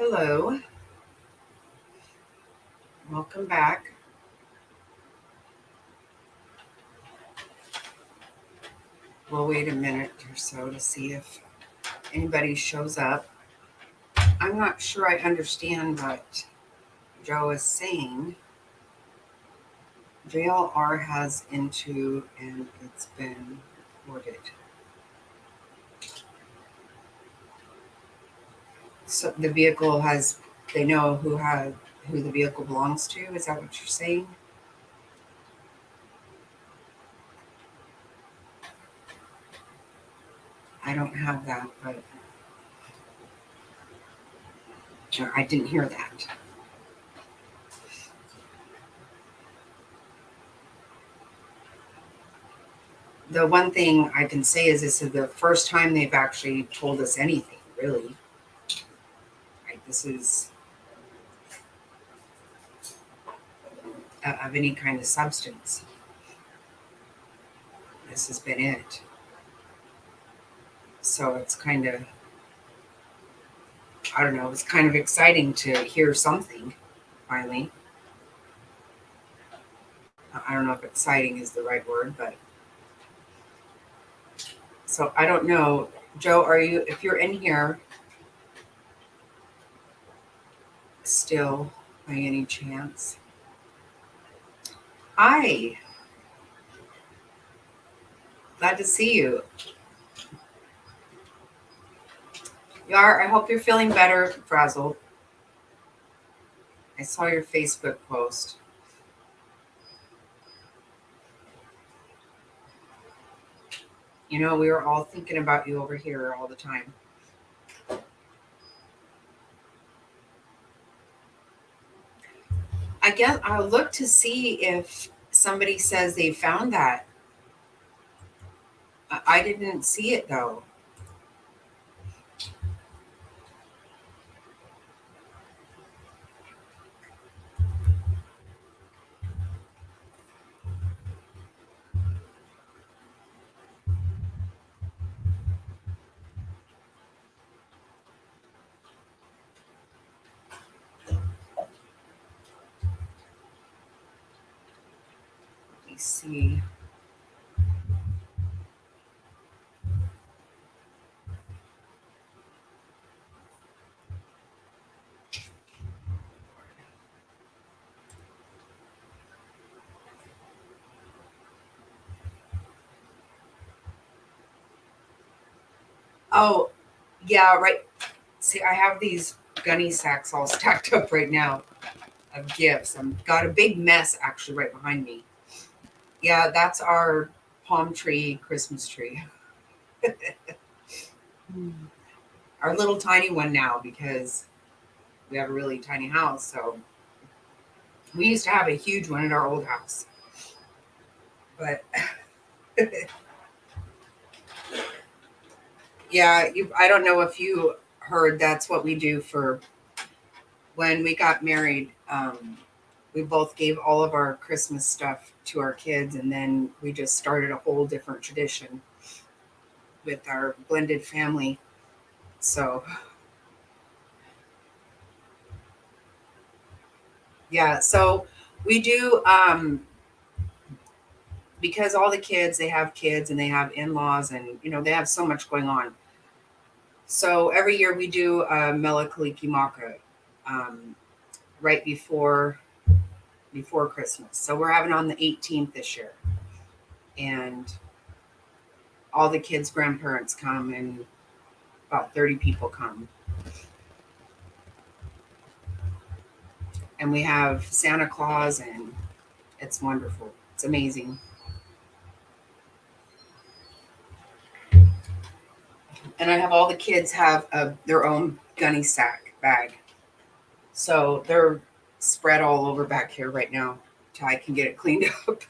Hello, welcome back. We'll wait a minute or so to see if anybody shows up. I'm not sure I understand what Joe is saying. JLR has into and it's been reported. So the vehicle has, they know who the vehicle belongs to. Is that what you're saying? I don't have that, but I didn't hear that. The one thing I can say is this is the first time they've actually told us anything, really. Right? This is of any kind of substance. This has been it. So it's kind of, I don't know, it's kind of exciting to hear something finally. I don't know if exciting is the right word, but so I don't know. Joe, are you, if you're in here still by any chance? Hi, glad to see you. Yar, I hope you're feeling better, Frazzled. I saw your Facebook post. You know, we were all thinking about you over here all the time. I guess I'll look to see if somebody says they found that. I didn't see it though. Let me see. Oh, yeah, right. See, I have these gunny sacks all stacked up right now of gifts. I've got a big mess actually right behind me. Yeah, that's our palm tree Christmas tree. Our little tiny one now because we have a really tiny house. So we used to have a huge one in our old house. But yeah, I don't know if you heard that's what we do for when we got married. We both gave all of our Christmas stuff to our kids, and then we just started a whole different tradition with our blended family. So, yeah, so we do because all the kids they have kids and they have in-laws and they have so much going on. So every year we do a Melakaliki Maka um, right before Christmas. So we're having on the 18th this year, and all the kids' grandparents come, and about 30 people come, and we have Santa Claus, and it's wonderful. It's amazing. And I have all the kids have their own gunny sack bag, so they're spread all over back here right now till I can get it cleaned up.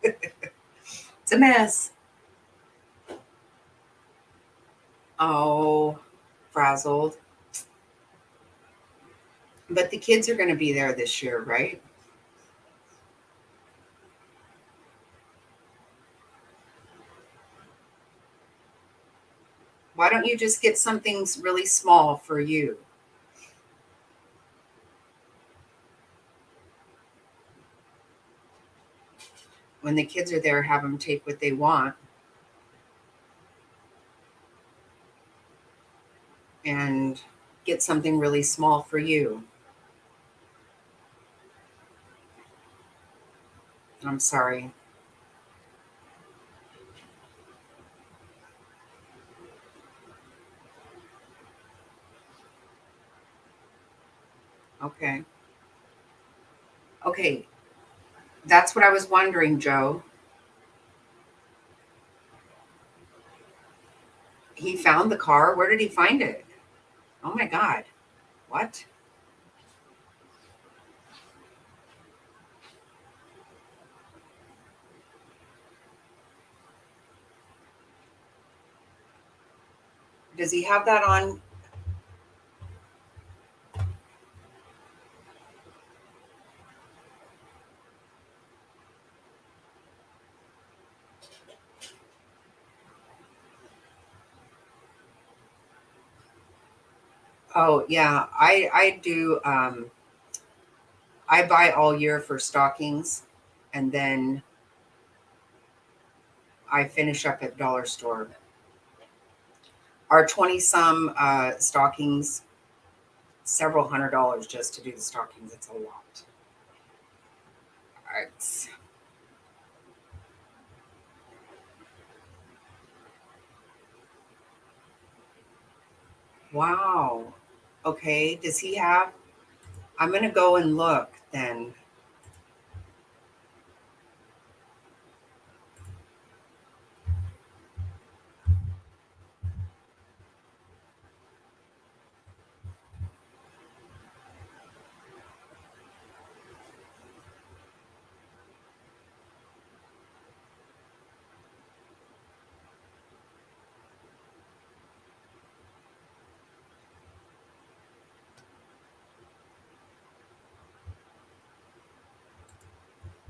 It's a mess. Oh, frazzled. But the kids are going to be there this year, right? Why don't you just get something really small for you? when the kids are there, have them take what they want and get something really small for you. I'm sorry. Okay. Okay. That's what I was wondering, Joe. He found the car. Where did he find it? Oh my God. What? Does he have that on? Oh yeah. I do I buy all year for stockings and then I finish up at dollar store. Our 20 some stockings, several $100 just to do the stockings. It's a lot. It's, wow. Okay. Does he have? I'm going to go and look then.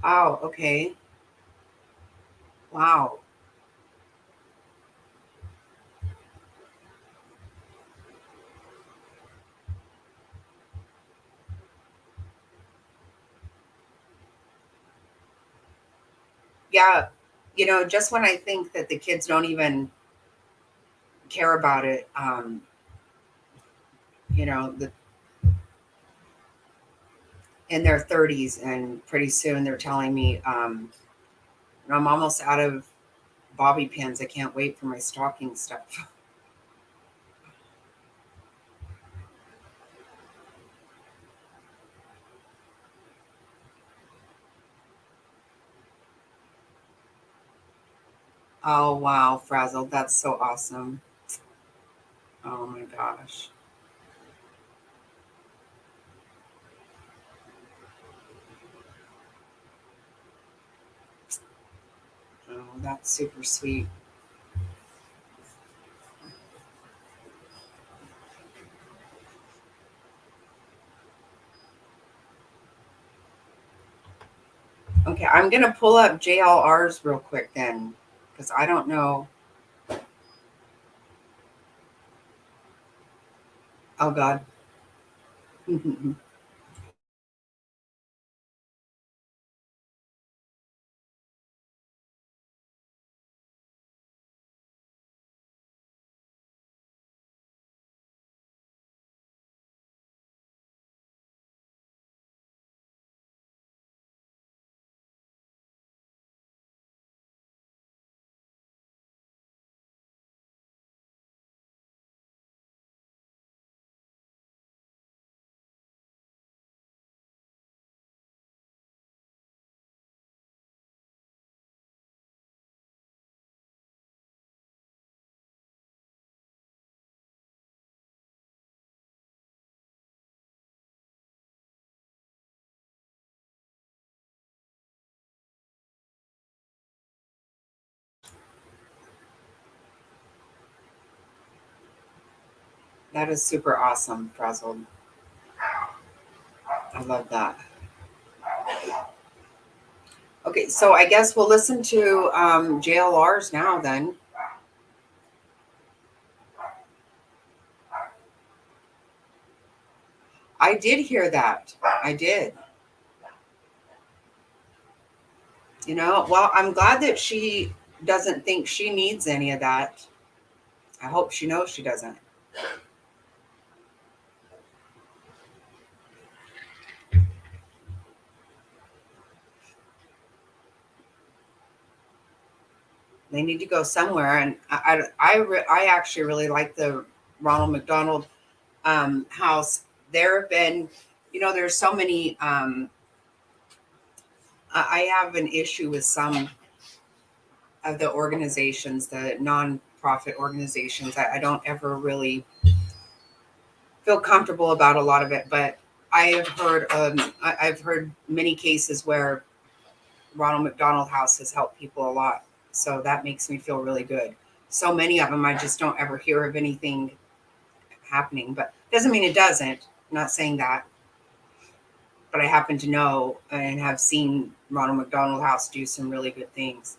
Oh, okay. Wow. Yeah. Just when I think that the kids don't even care about it, the, in their 30s, and pretty soon they're telling me, I'm almost out of bobby pins. I can't wait for my stocking stuff. Oh, wow, Frazzled. That's so awesome. Oh my gosh. Oh, that's super sweet. Okay, I'm going to pull up JLRs real quick then, because I don't know. Oh, God. That is super awesome, Frazzled. I love that. Okay, so I guess we'll listen to JLRs now then. I did hear that. I did. Well, I'm glad that she doesn't think she needs any of that. I hope she knows she doesn't. They need to go somewhere. And I actually really like the Ronald McDonald House. There have been, there's so many. I have an issue with some of the organizations, the non-profit organizations. I don't ever really feel comfortable about a lot of it, but I've heard many cases where Ronald McDonald House has helped people a lot. So that makes me feel really good. So many of them, I just don't ever hear of anything happening, but doesn't mean it doesn't. I'm not saying that, but I happen to know and have seen Ronald McDonald House do some really good things.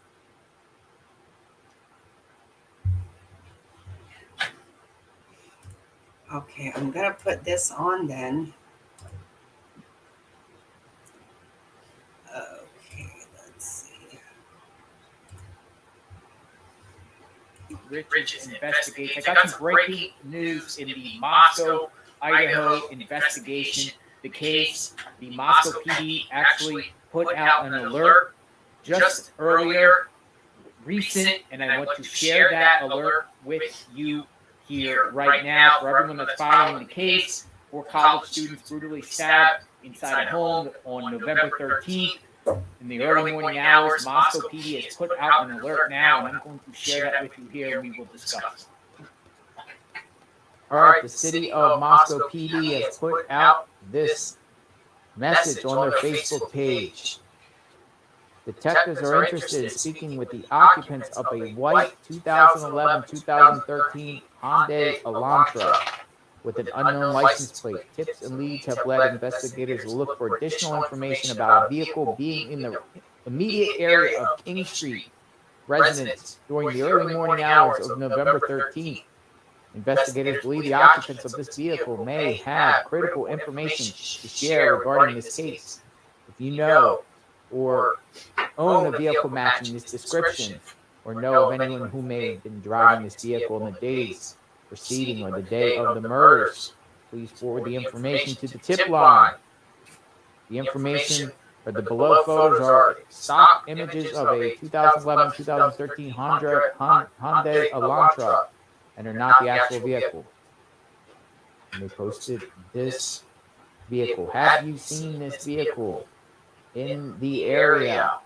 Okay, I'm gonna put this on then. Okay, let's see. Rich's investigates. I got some breaking news in the Moscow, Idaho investigation. The case, the Moscow PD actually put out an alert just earlier, recent, and I want to share that alert with you here right now for everyone that's following the case. 4 college students brutally stabbed inside a home on November 13th. In the early morning hours, Moscow PD has put out an alert now, and I'm going to share that with you here, and we will discuss. All right, the city of Moscow PD has put out this message on their Facebook page. Detectives are interested in speaking with the occupants of a white 2011-2013 Hyundai Elantra with an unknown license plate. Tips and leads have led investigators to look for additional information about a vehicle being in the immediate area of King Street residence during the early morning hours of November 13th. Investigators believe the occupants of this vehicle may have critical information to share regarding this case. If you know or own a vehicle matching this description, or know of anyone who may have been driving this vehicle in the days preceding or the day of the murders, please forward the information to the tip line. The information or the below photos are stock images of a 2011-2013 Hyundai Elantra and are not the actual vehicle. And they posted this vehicle. Have you seen this vehicle in the area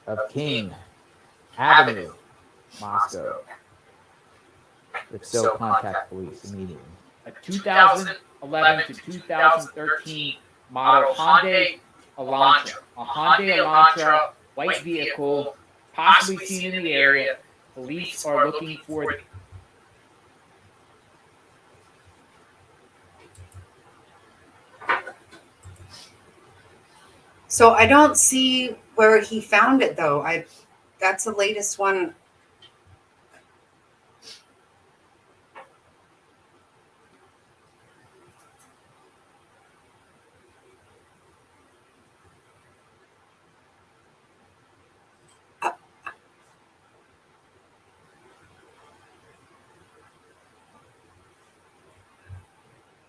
of King Avenue, Moscow? If so, contact police immediately. A 2011 to 2013 model Hyundai Elantra. A Hyundai Elantra, white vehicle, possibly seen in the area. Police are looking for. So I don't see where he found it though. That's the latest one.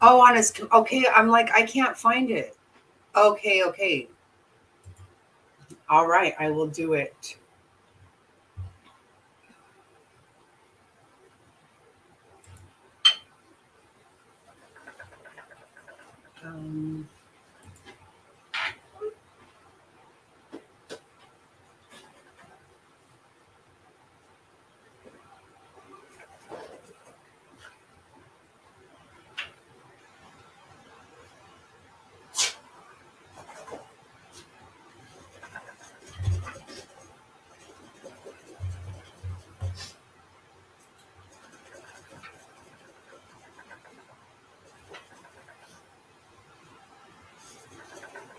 Oh, on his, okay. I'm like, I can't find it. Okay. All right, I will do it. Um,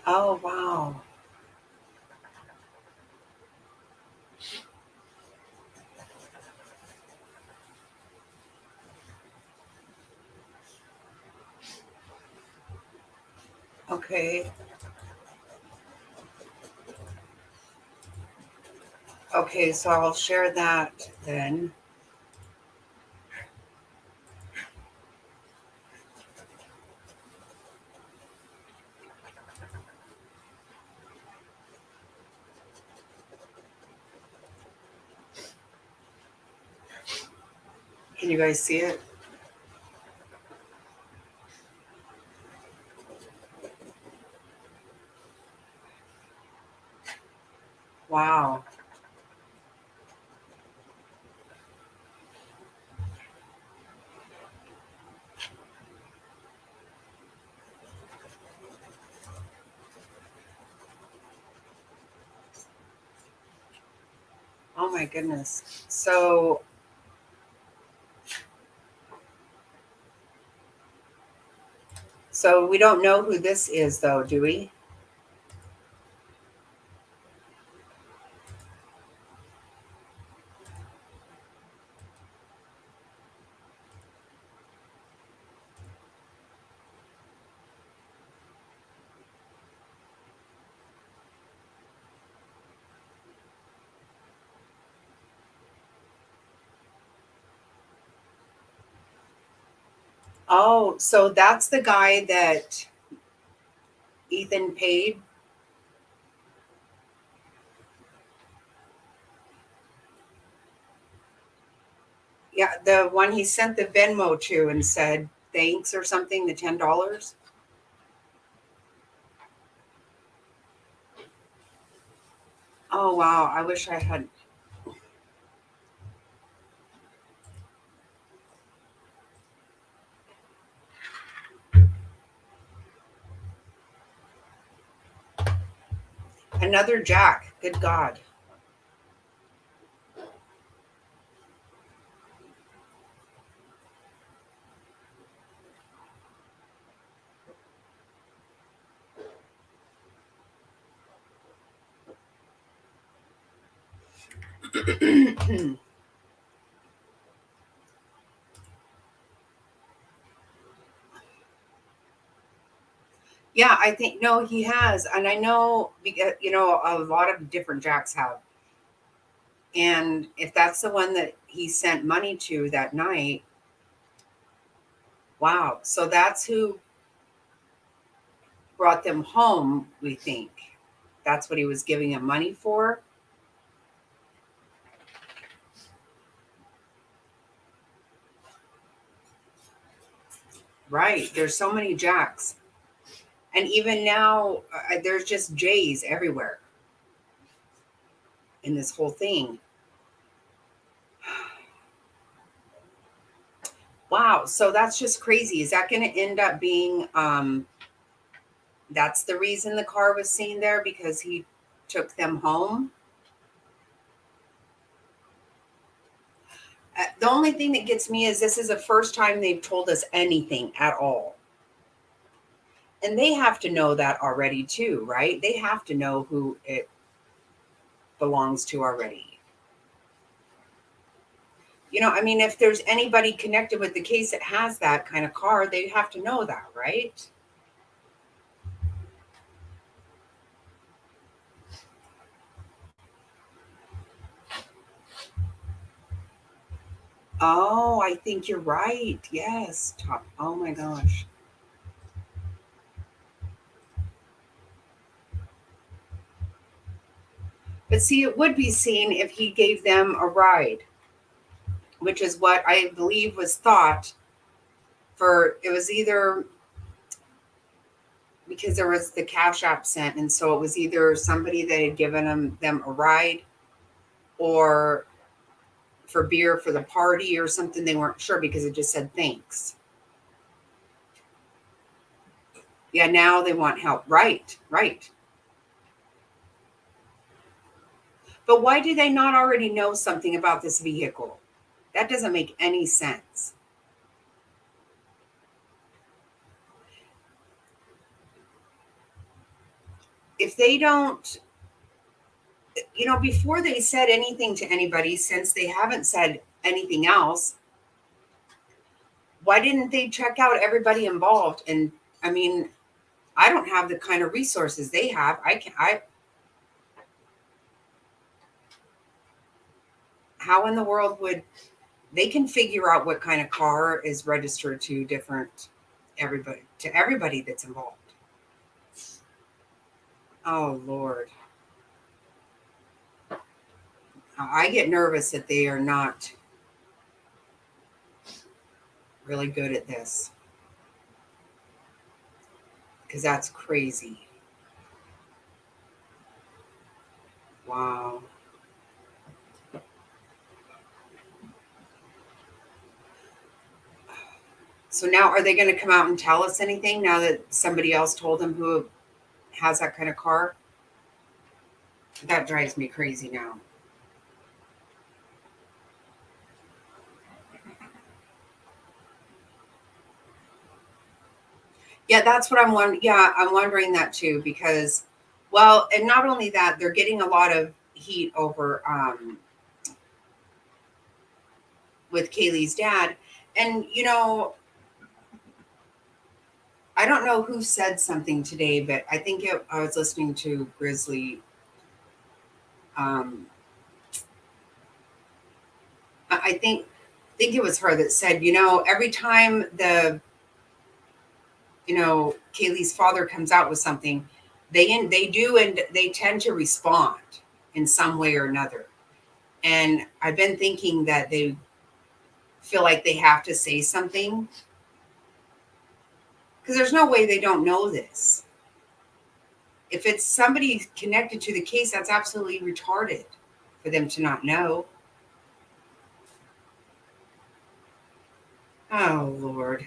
oh, wow. Okay. Okay, so I'll share that then. Can you guys see it? Wow. Oh my goodness. So we don't know who this is though, do we? Oh, so that's the guy that Ethan paid. Yeah, the one he sent the Venmo to and said thanks or something, the $10. Oh wow, I wish I had. Another Jack. Good God. Yeah, I think no, he has, and I know because a lot of different Jacks have. And if that's the one that he sent money to that night, wow. So that's who brought them home, we think. That's what he was giving him money for. Right. There's so many Jacks. And even now, there's just J's everywhere in this whole thing. Wow. So that's just crazy. Is that going to end up being, that's the reason the car was seen there because he took them home? The only thing that gets me is this is the first time they've told us anything at all. And they have to know that already too, right? They have to know who it belongs to already. I mean, if there's anybody connected with the case that has that kind of car, they have to know that, right? Oh, I think you're right. Yes. Top. Oh my gosh. But see, it would be seen if he gave them a ride, which is what I believe was thought for. It was either because there was the Cash App sent, and so it was either somebody that had given them a ride or for beer for the party or something. They weren't sure because it just said thanks. Yeah, now they want help. Right, right. But why do they not already know something about this vehicle? That doesn't make any sense. If they don't, before they said anything to anybody, since they haven't said anything else, why didn't they check out everybody involved? And I mean, I don't have the kind of resources they have. I can I How in the world would they can figure out what kind of car is registered to everybody that's involved? Oh Lord. I get nervous that they are not really good at this because that's crazy. Wow. So now are they going to come out and tell us anything now that somebody else told them who has that kind of car? That drives me crazy now. Yeah, that's what I'm wondering. Yeah, I'm wondering that too because, well, and not only that, they're getting a lot of heat over with Kaylee's dad, and I don't know who said something today, but I was listening to Grizzly. Um, I think it was her that said, every time Kaylee's father comes out with something, they do and they tend to respond in some way or another. And I've been thinking that they feel like they have to say something because there's no way they don't know this. If it's somebody connected to the case, that's absolutely retarded for them to not know. Oh, Lord.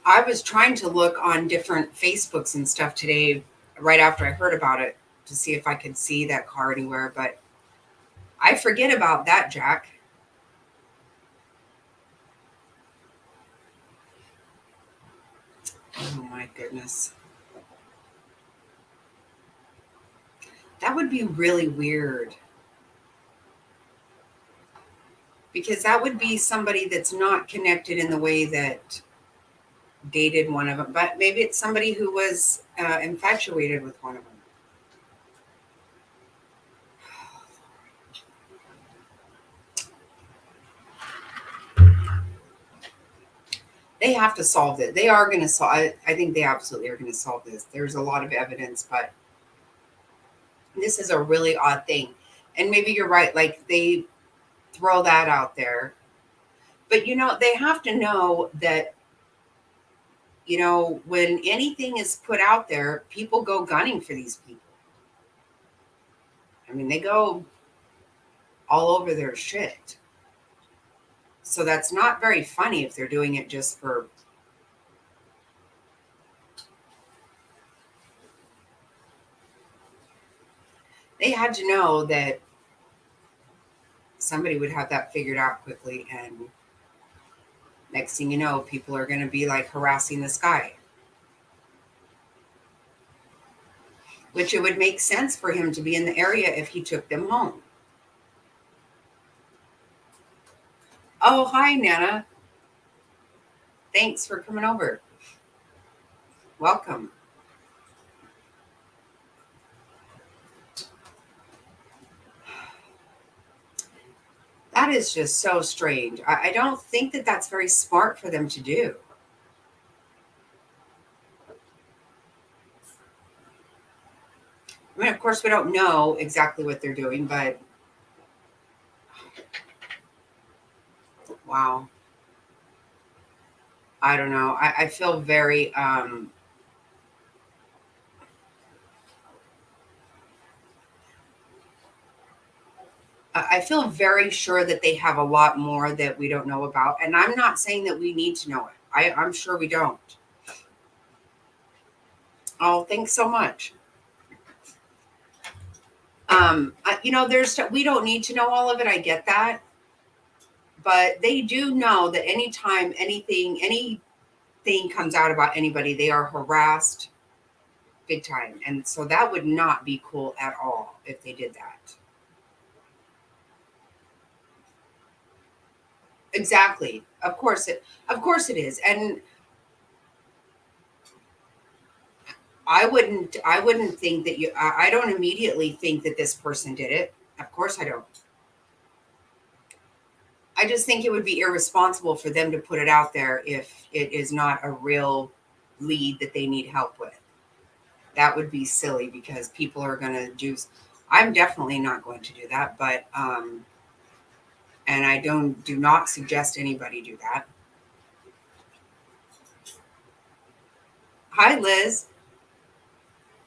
I was trying to look on different Facebooks and stuff today, right after I heard about it, to see if I could see that car anywhere, but I forget about that, Jack. Oh, my goodness. That would be really weird because that would be somebody that's not connected in the way that dated one of them, but maybe it's somebody who was infatuated with one of them. They have to solve it. They are going to solve. I think they absolutely are going to solve this. There's a lot of evidence, but this is a really odd thing. And maybe you're right. Like they throw that out there, but they have to know that when anything is put out there, people go gunning for these people. I mean, they go all over their shit. So that's not very funny if they're doing it just for. They had to know that somebody would have that figured out quickly, and next thing you know, people are going to be like harassing this guy, which it would make sense for him to be in the area if he took them home. Oh, hi, Nana. Thanks for coming over. Welcome. That is just so strange. I don't think that that's very smart for them to do. I mean, of course, we don't know exactly what they're doing, but wow. I don't know. I feel very I feel very sure that they have a lot more that we don't know about. And I'm not saying that we need to know it. I'm sure we don't. Oh, thanks so much. We don't need to know all of it. I get that. But they do know that anytime anything comes out about anybody, they are harassed big time. And so that would not be cool at all if they did that. Exactly. Of course it is. And I wouldn't think that I don't immediately think that this person did it. Of course I don't. I just think it would be irresponsible for them to put it out there if it is not a real lead that they need help with. That would be silly because people are going to do. I'm definitely not going to do that, but and I do not suggest anybody do that. Hi, Liz.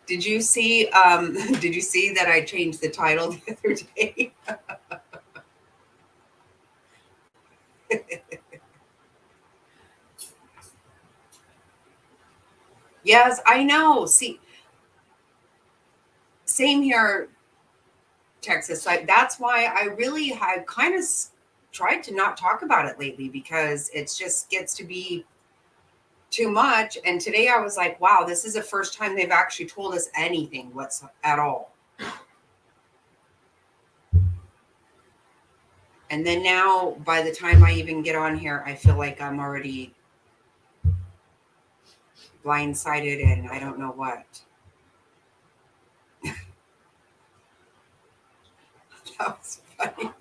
Did you see? Did you see that I changed the title the other day? Yes, I know. See, same here, Texas. Like that's why I really have kind of tried to not talk about it lately because it just gets to be too much. And today I was like, wow, this is the first time they've actually told us anything what's at all. And then now, by the time I even get on here, I feel like I'm already blindsided and I don't know what. That was funny.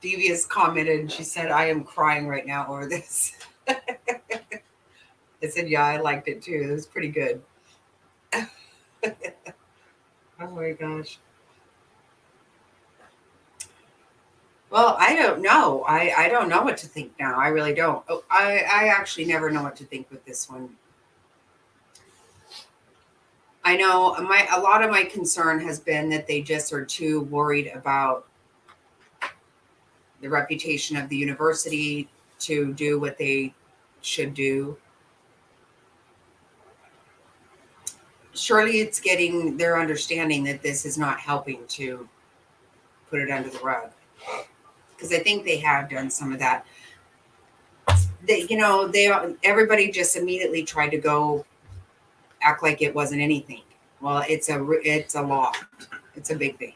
Devious commented, she said, I am crying right now over this. I said, yeah, I liked it too. It was pretty good. Oh my gosh. Well, I don't know. I don't know what to think now. I really don't. Oh, I actually never know what to think with this one. I know a lot of my concern has been that they just are too worried about the reputation of the university to do what they should do. Surely it's getting their understanding that this is not helping to put it under the rug. Because I think they have done some of that. They everybody just immediately tried to go act like it wasn't anything. Well, it's a lot. It's a big thing.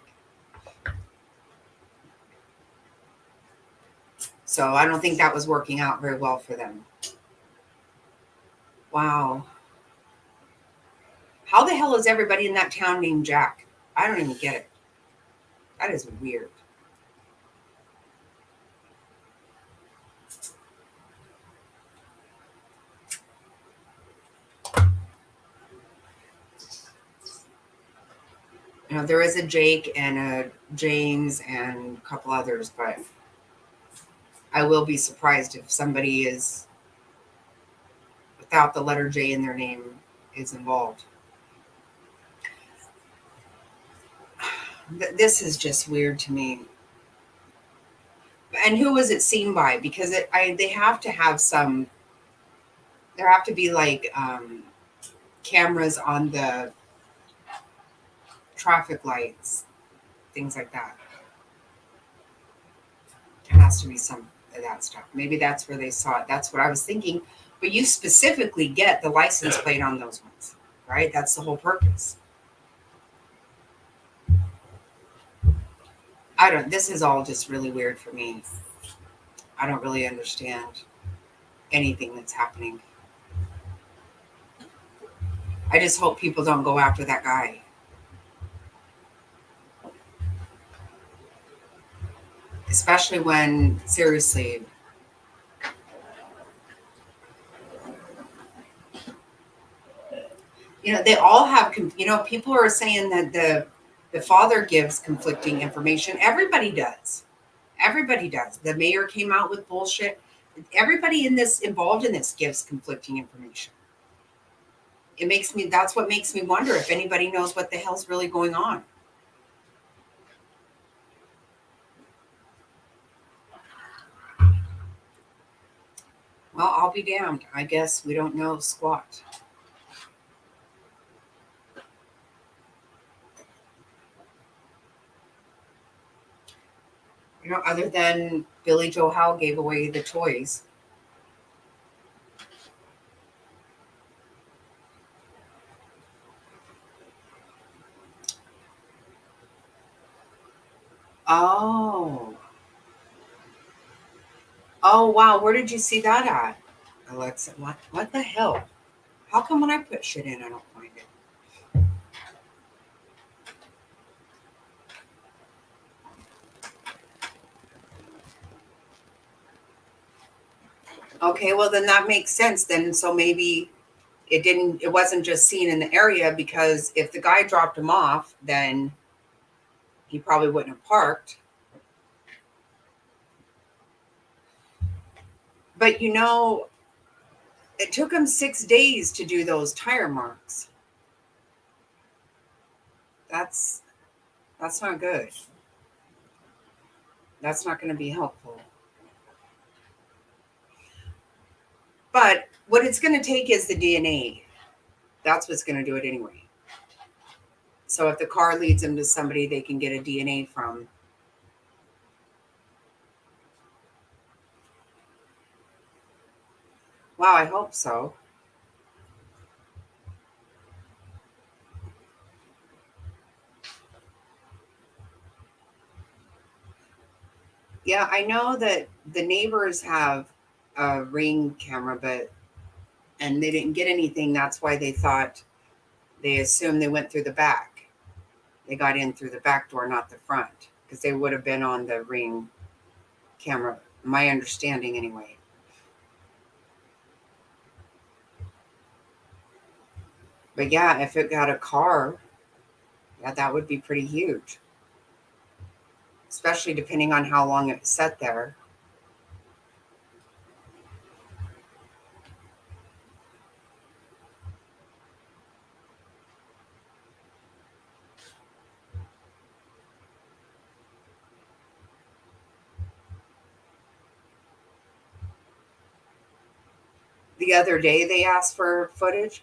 So I don't think that was working out very well for them. Wow. How the hell is everybody in that town named Jack? I don't even get it. That is weird. There is a Jake and a James and a couple others, but I will be surprised if somebody is without the letter J in their name is involved. This is just weird to me. And who was it seen by? Because they have to have some. There have to be like cameras on the traffic lights, things like that. There has to be some of that stuff. Maybe that's where they saw it. That's what I was thinking. But you specifically get the license plate on those ones, right? That's the whole purpose. This is all just really weird for me. I don't really understand anything that's happening. I just hope people don't go after that guy. Especially when, seriously, they all have, people are saying that the father gives conflicting information. Everybody does. Everybody does. The mayor came out with bullshit. Everybody involved in this gives conflicting information. That's what makes me wonder if anybody knows what the hell's really going on. Well, I'll be damned. I guess we don't know squat. Other than Billy Joe Howe gave away the toys. Oh. Oh, wow. Where did you see that at? Alexa, what the hell? How come when I put shit in, I don't find it? Okay, well then that makes sense then. So maybe it wasn't just seen in the area, because if the guy dropped him off, then he probably wouldn't have parked. But it took him 6 days to do those tire marks. That's not good. That's not going to be helpful. But what it's going to take is the DNA. That's what's going to do it anyway. So if the car leads them to somebody they can get a DNA from. Wow, I hope so. Yeah, I know that the neighbors have a Ring camera, and they didn't get anything. That's why they assumed they went through the back. They got in through the back door, not the front, because they would have been on the Ring camera. My understanding, anyway. But yeah, if it got a car, yeah, that would be pretty huge, especially depending on how long it sat there. The other day, they asked for footage.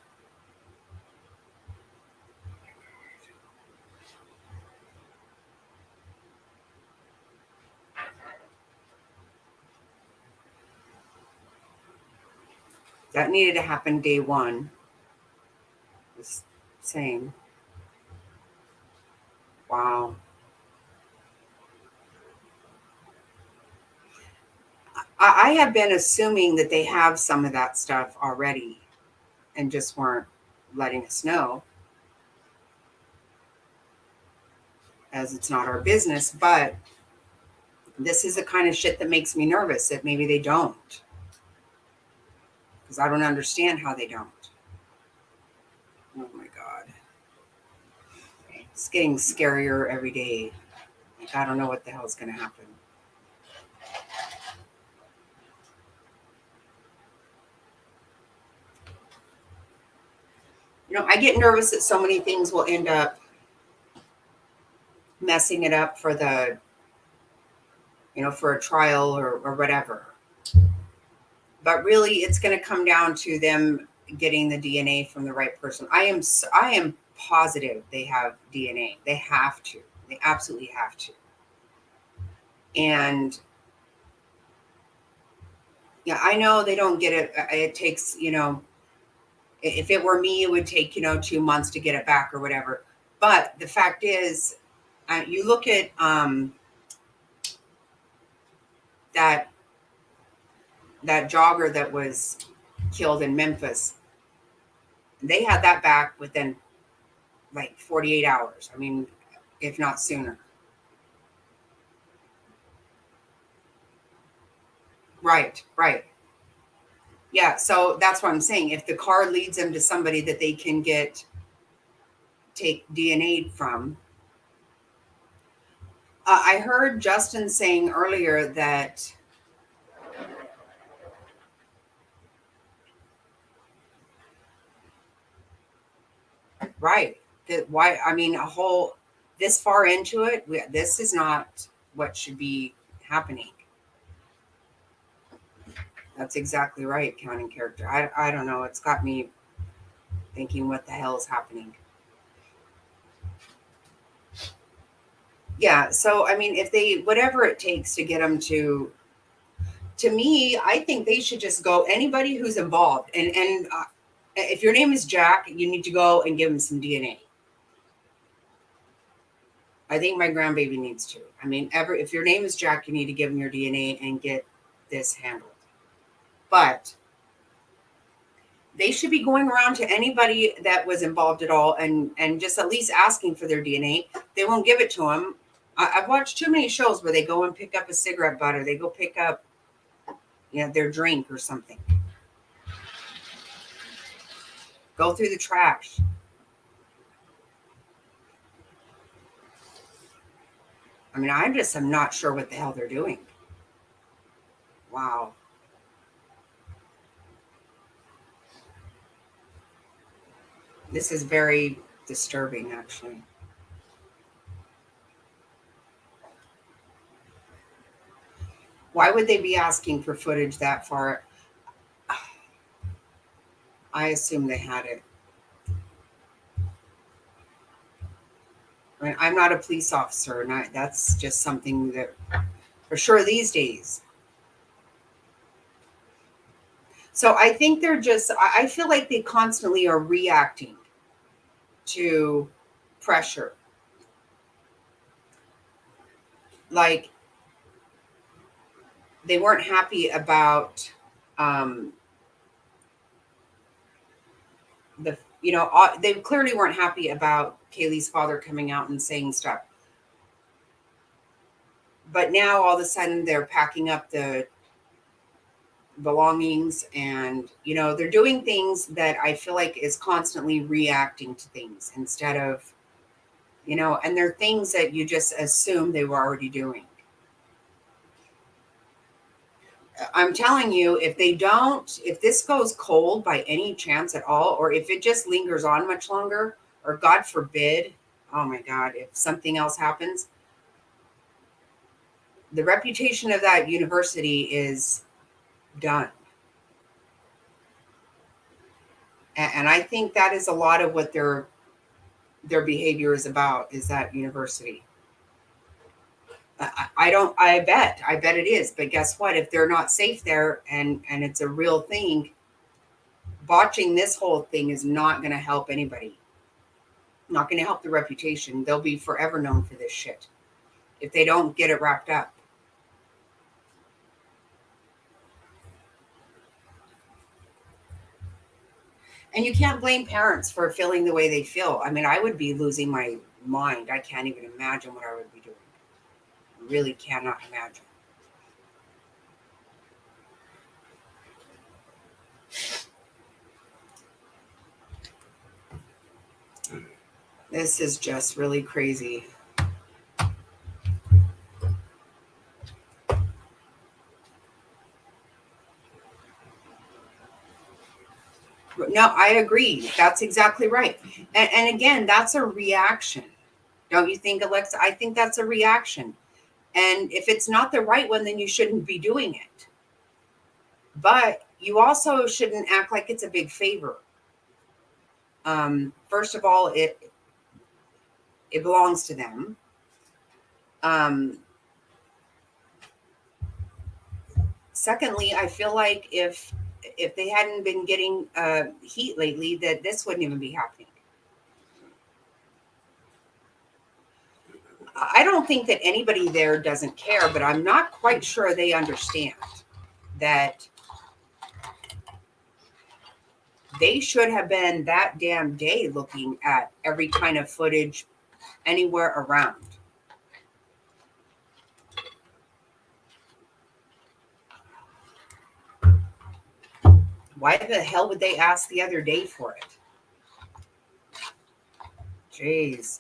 That needed to happen day one. Just saying. Wow. I have been assuming that they have some of that stuff already and just weren't letting us know, as it's not our business. But this is the kind of shit that makes me nervous, that maybe they don't, because I don't understand how they don't. Oh my God. It's getting scarier every day. Like, I don't know what the hell is going to happen. I get nervous that so many things will end up messing it up for for a trial or whatever. But really, it's going to come down to them getting the DNA from the right person. I am positive they have DNA. They have to. They absolutely have to. And yeah, I know they don't get it. It takes, if it were me, it would take, 2 months to get it back or whatever. But the fact is, you look at that jogger that was killed in Memphis. They had that back within like 48 hours. I mean, if not sooner. Right. Yeah, so that's what I'm saying. If the car leads them to somebody that they can take DNA from. I heard Justin saying earlier that right, that why, I mean, this far into it, this is not what should be happening. That's exactly right, counting character. I don't know. It's got me thinking, what the hell is happening? Yeah, so I mean, if they, whatever it takes to get them to me, I think they should just go, anybody who's involved. And if your name is Jack, you need to go and give him some DNA. I think my grandbaby needs to. I mean, if your name is Jack, you need to give him your DNA and get this handled. But They should be going around to anybody that was involved at all and just at least asking for their DNA. They won't give it to them. I've watched too many shows where they go and pick up a cigarette butt, or they go pick up, their drink or something. Go through the trash. I mean, I'm not sure what the hell they're doing. Wow. This is very disturbing, actually. Why would they be asking for footage that far? I assume they had it. I mean, I'm not a police officer, and that's just something that, for sure, these days. So I think I feel like they constantly are reacting to pressure. Like, they weren't happy about they clearly weren't happy about Kaylee's father coming out and saying stuff. But now all of a sudden they're packing up the belongings, and they're doing things that I feel like is constantly reacting to things instead of, and they're things that you just assume they were already doing. I'm telling you, if this goes cold by any chance at all, or if it just lingers on much longer, or God forbid, oh my God, if something else happens, the reputation of that university is done. And I think that is a lot of what their behavior is about, is that university. I bet it is. But guess what? If they're not safe there and it's a real thing, botching this whole thing is not going to help anybody. Not going to help the reputation. They'll be forever known for this shit if they don't get it wrapped up. And you can't blame parents for feeling the way they feel. I mean, I would be losing my mind. I can't even imagine what I would be doing. I really cannot imagine. This is just really crazy. No, I agree. That's exactly right. And again, that's a reaction. Don't you think, Alexa? I think that's a reaction. And if it's not the right one, then you shouldn't be doing it. But you also shouldn't act like it's a big favor. First of all, it belongs to them. Secondly, I feel like if they hadn't been getting heat lately, that this wouldn't even be happening. I don't think that anybody there doesn't care, but I'm not quite sure they understand that they should have been that damn day looking at every kind of footage anywhere around. Why the hell would they ask the other day for it? Jeez.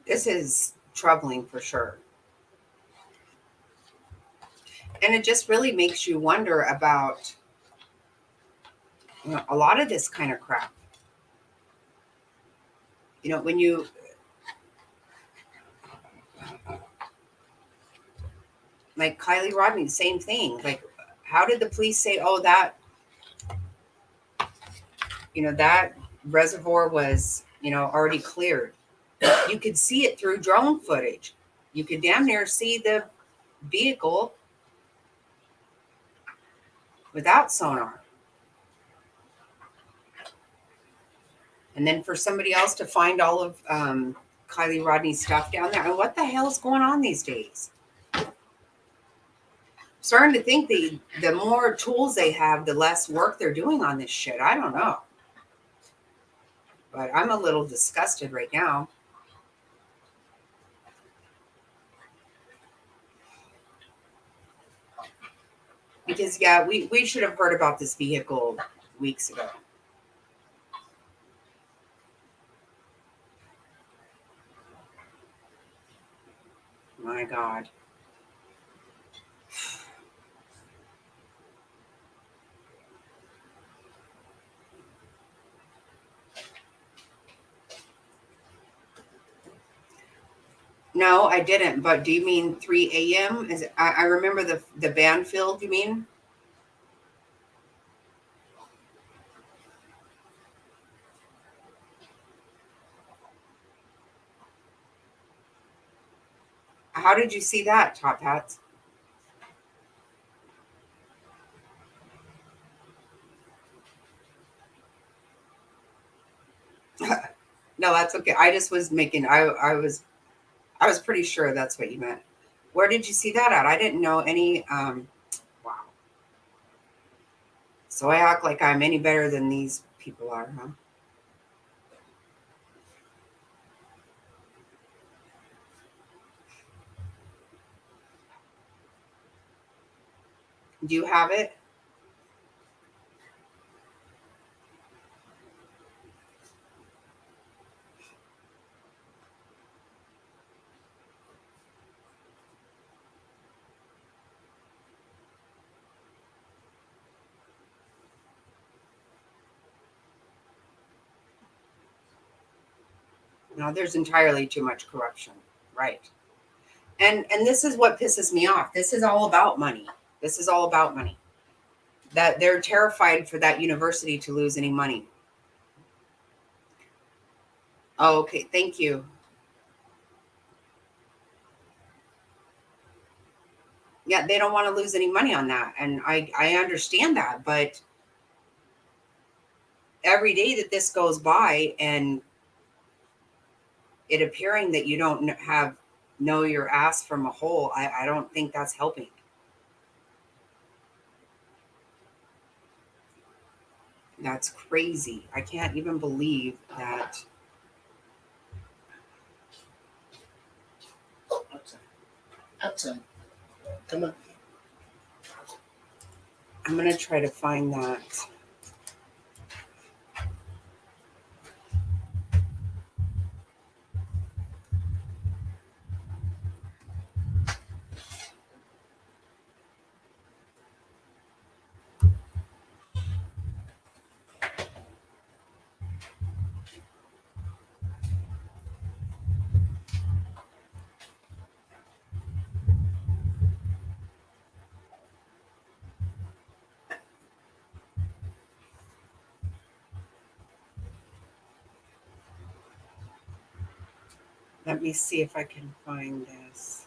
This is troubling for sure. And it just really makes you wonder about a lot of this kind of crap. When you like Kylie Rodney, same thing. Like, how did the police say, oh, that reservoir was, already cleared? You could see it through drone footage. You could damn near see the vehicle without sonar. And then for somebody else to find all of Kylie Rodney's stuff down there. And what the hell is going on these days? starting to think the more tools they have, the less work they're doing on this shit. I don't know. But I'm a little disgusted right now. Because, yeah, we should have heard about this vehicle weeks ago. My God. No, I didn't. But do you mean 3 a.m.? I remember the Banfield, you mean? How did you see that, Top Hats? No, that's okay. I just was making I was pretty sure that's what you meant. Where did you see that at? I didn't know any wow. So I act like I'm any better than these people are, huh? Do you have it? No, there's entirely too much corruption. Right. And this is what pisses me off. This is all about money. This is all about money. That they're terrified for that university to lose any money. Oh, okay, thank you. Yeah, they don't want to lose any money on that. And I understand that, but every day that this goes by and it appearing that you don't have know your ass from a hole, I don't think that's helping. That's crazy. I can't even believe that. Outside. Come on. I'm gonna try to find that. Let me see if I can find this.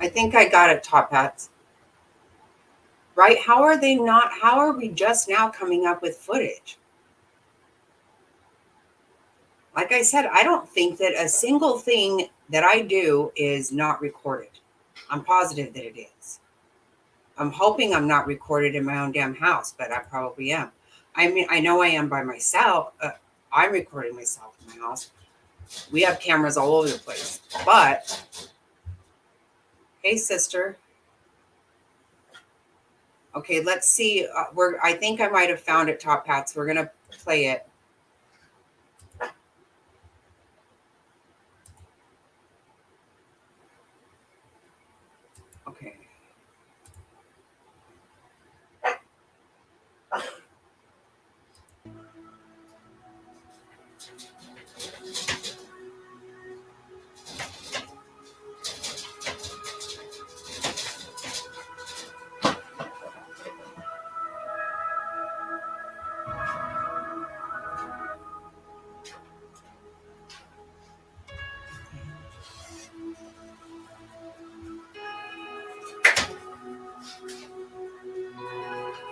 I think I got it, Top Hats. Right? How are they not? How are we just now coming up with footage? Like I said, I don't think that a single thing that I do is not recorded. I'm positive that it is. I'm hoping I'm not recorded in my own damn house, but I probably am. I mean, I know I am by myself. I'm recording myself in my house. We have cameras all over the place. But, hey, sister. Okay, let's see. I think I might have found it, Top Hats. We're gonna play it.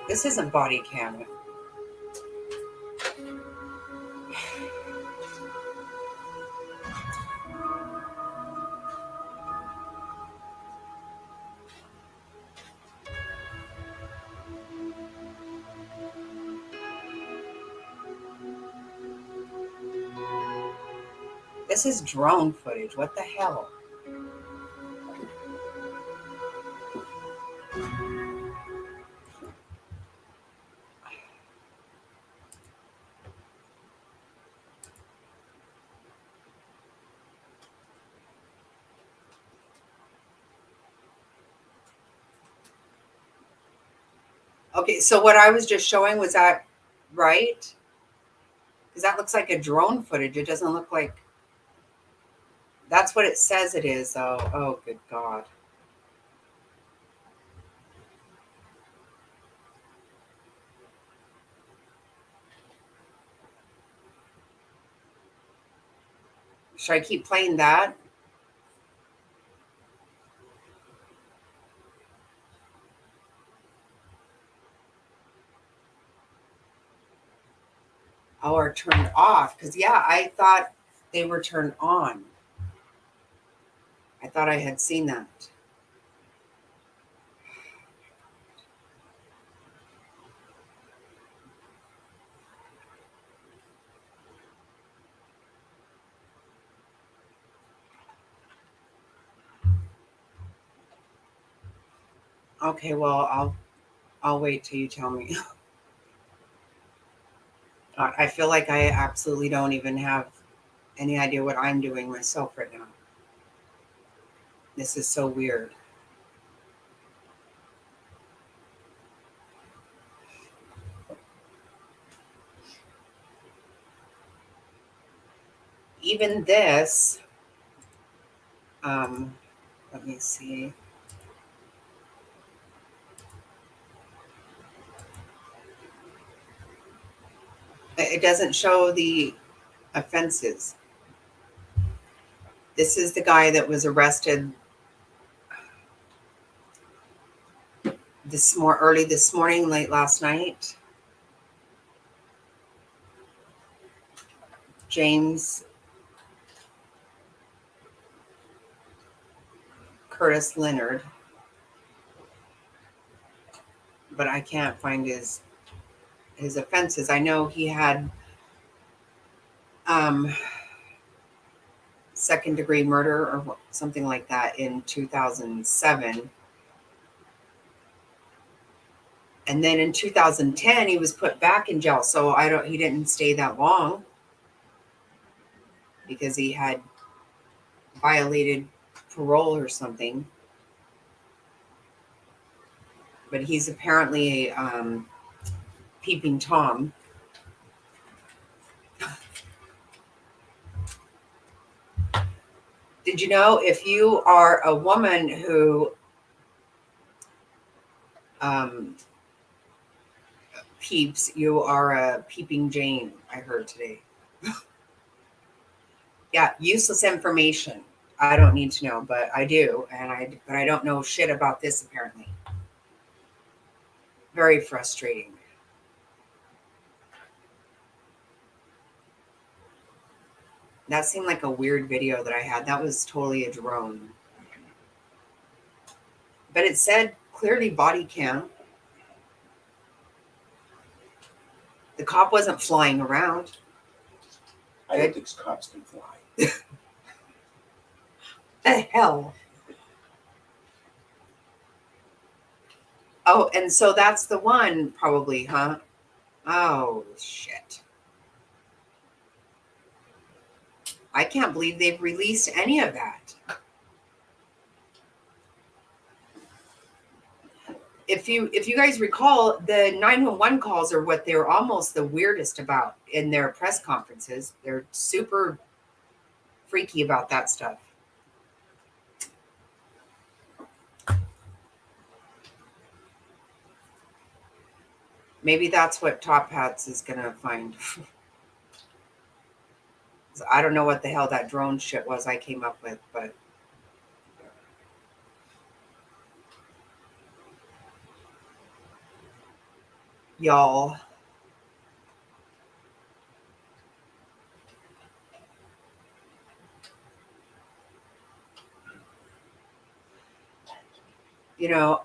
This isn't body cam. This is drone footage. What the hell? Okay, so what I was just showing, was that right? Because that looks like a drone footage. It doesn't look like... That's what it says it is, though. Oh, good God. Should I keep playing that? Oh, or turned off? Because, yeah, I thought they were turned on. I thought I had seen that. Okay, well, I'll wait till you tell me. I feel like I absolutely don't even have any idea what I'm doing myself right now. This is so weird. Even this, let me see. It doesn't show the offenses. This is the guy that was arrested early this morning, late last night. James Curtis Leonard. But I can't find his offenses. I know he had second-degree murder or something like that in 2007. And then in 2010, he was put back in jail. So he didn't stay that long because he had violated parole or something. But he's apparently a peeping Tom. Did you know if you are a woman who peeps, you are a peeping Jane, I heard today. Yeah, useless information. I don't need to know, but I do, but I don't know shit about this apparently. Very frustrating. That seemed like a weird video that I had. That was totally a drone. But it said clearly body cam. The cop wasn't flying around. I don't think cops can fly. The hell? Oh, and so that's the one probably, huh? Oh, shit. I can't believe they've released any of that. if you guys recall, the 911 calls are what they're almost the weirdest about in their press conferences. They're super freaky about that stuff. Maybe that's what Top Hats is gonna find. I don't know what the hell that drone shit was I came up with, but y'all, you know,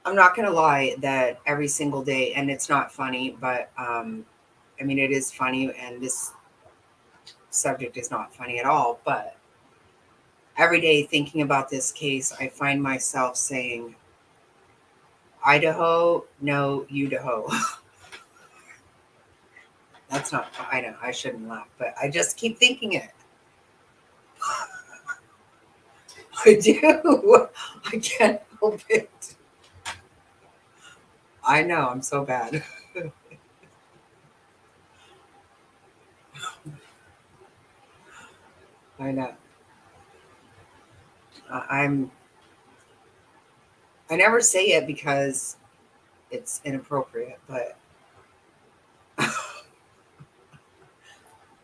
I'm not gonna lie that every single day, and it's not funny, but I mean it is funny, and this subject is not funny at all, but every day thinking about this case, I find myself saying, Idaho, no, Idaho. That's not, I know, I shouldn't laugh, but I just keep thinking it. I do. I can't help it. I know, I'm so bad. I know. I'm, I never say it because it's inappropriate, but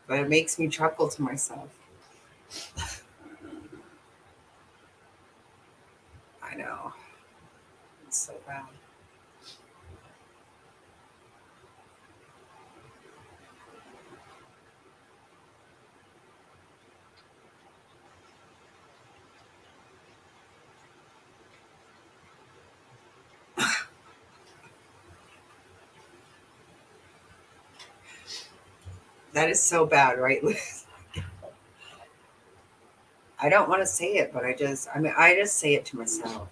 but it makes me chuckle to myself. I know. It's so bad. That is so bad, right, Liz? I don't want to say it, but I just say it to myself.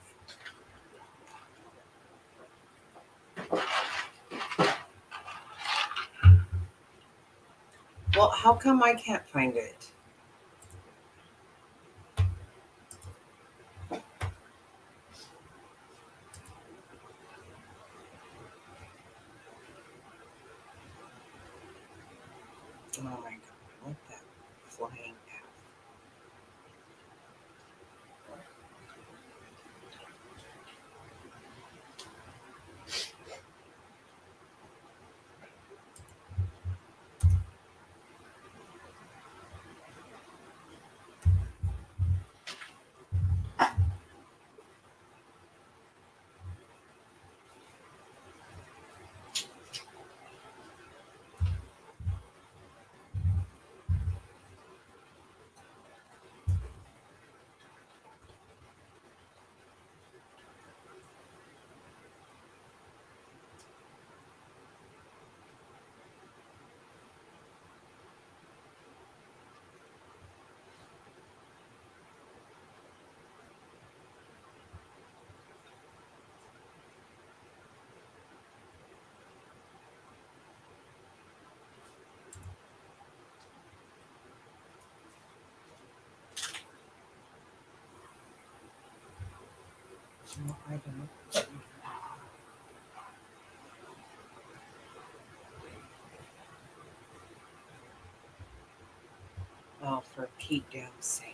Well, how come I can't find it? Oh my god, what the flying F? No, I don't. Oh, for Pete damn sake.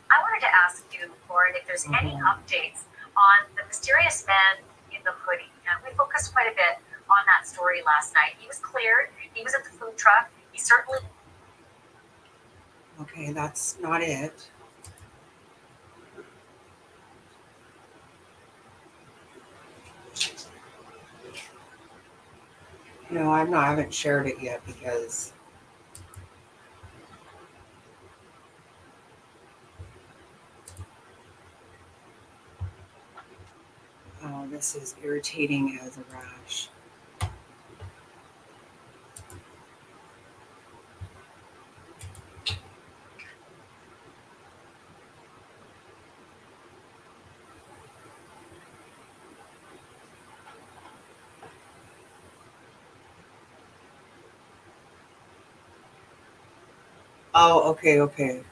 I wanted to ask you, Lauren, if there's any updates on the mysterious man in the hoodie. We focused quite a bit on that story last night. He was cleared. He was at the food truck. He certainly. Okay, that's not it. No, I haven't shared it yet because oh, this is irritating as a rash. Oh, okay, okay.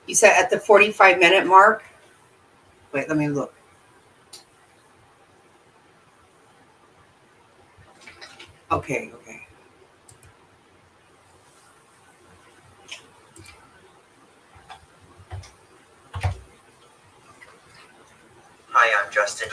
You said at the 45-minute mark? Wait, let me look. Okay, okay. Hi, I'm Justin.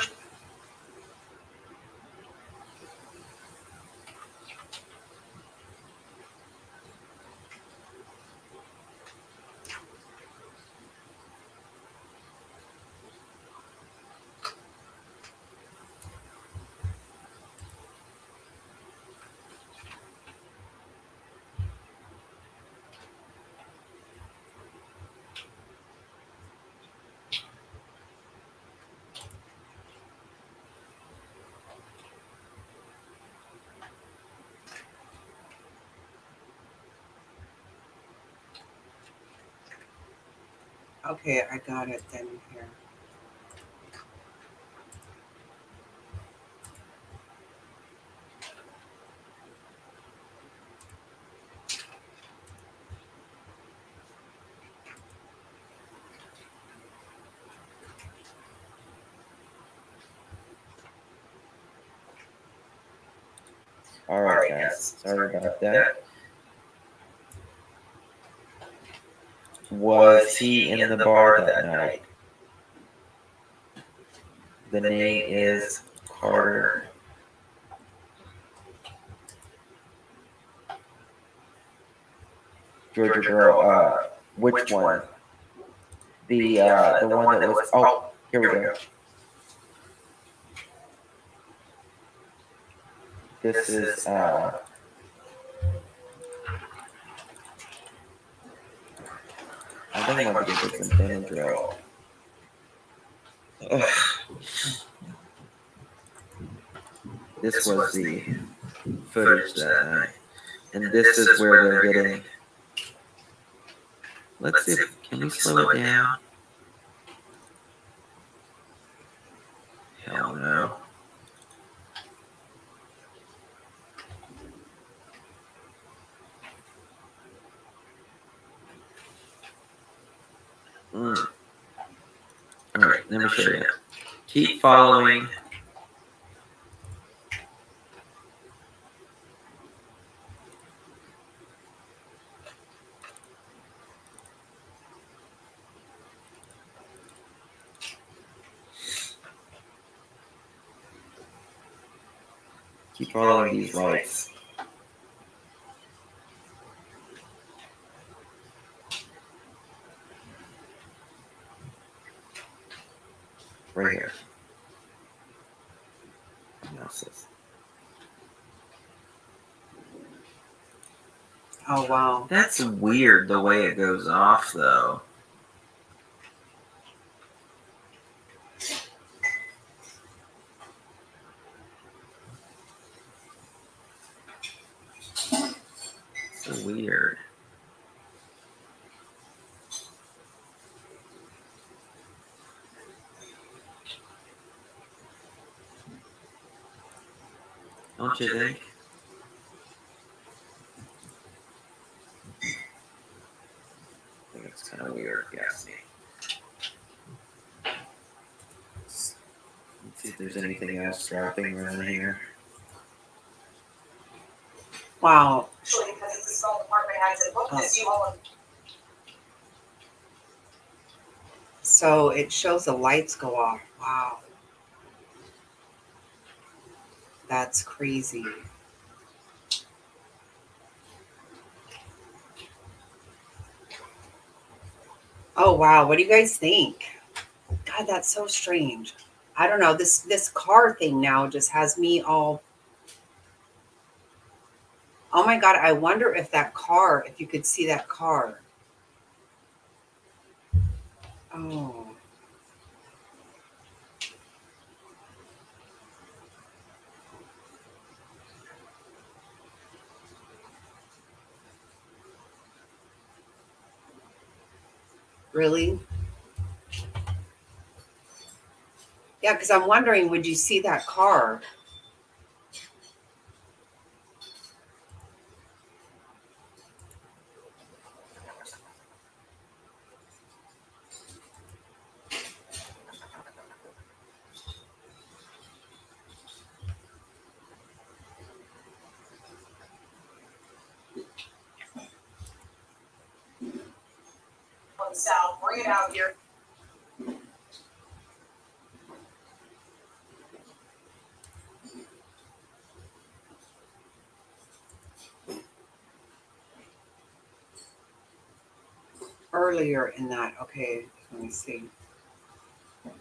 Okay, I got it then here. All right, guys. Sorry about that. Was he in the bar that night? The name is Carter. Georgia girl. Which one? The one that was. Oh, here we go. This is I think I'm gonna give this some Benadryl. Ugh. This was the footage that night, and this is where they're getting. Let's see. Can we slow it down? Hell no. All right, let me show you. Keep following. Keep following these lights. Right here. Analysis. Oh, wow. That's weird the way it goes off, though. So weird. Don't you think? I think it's kind of weird, yes. Let's see if there's anything else dropping around here. Wow. Because it's a small department head to look this you all. So it shows the lights go off. Wow. That's crazy. Oh, wow. What do you guys think? God, that's so strange. I don't know. This car thing now just has me all Oh my God, I wonder if that car, if you could see that car. Oh. Really? Yeah, because I'm wondering, would you see that car? South, bring it out here. Earlier in that, okay, let me see.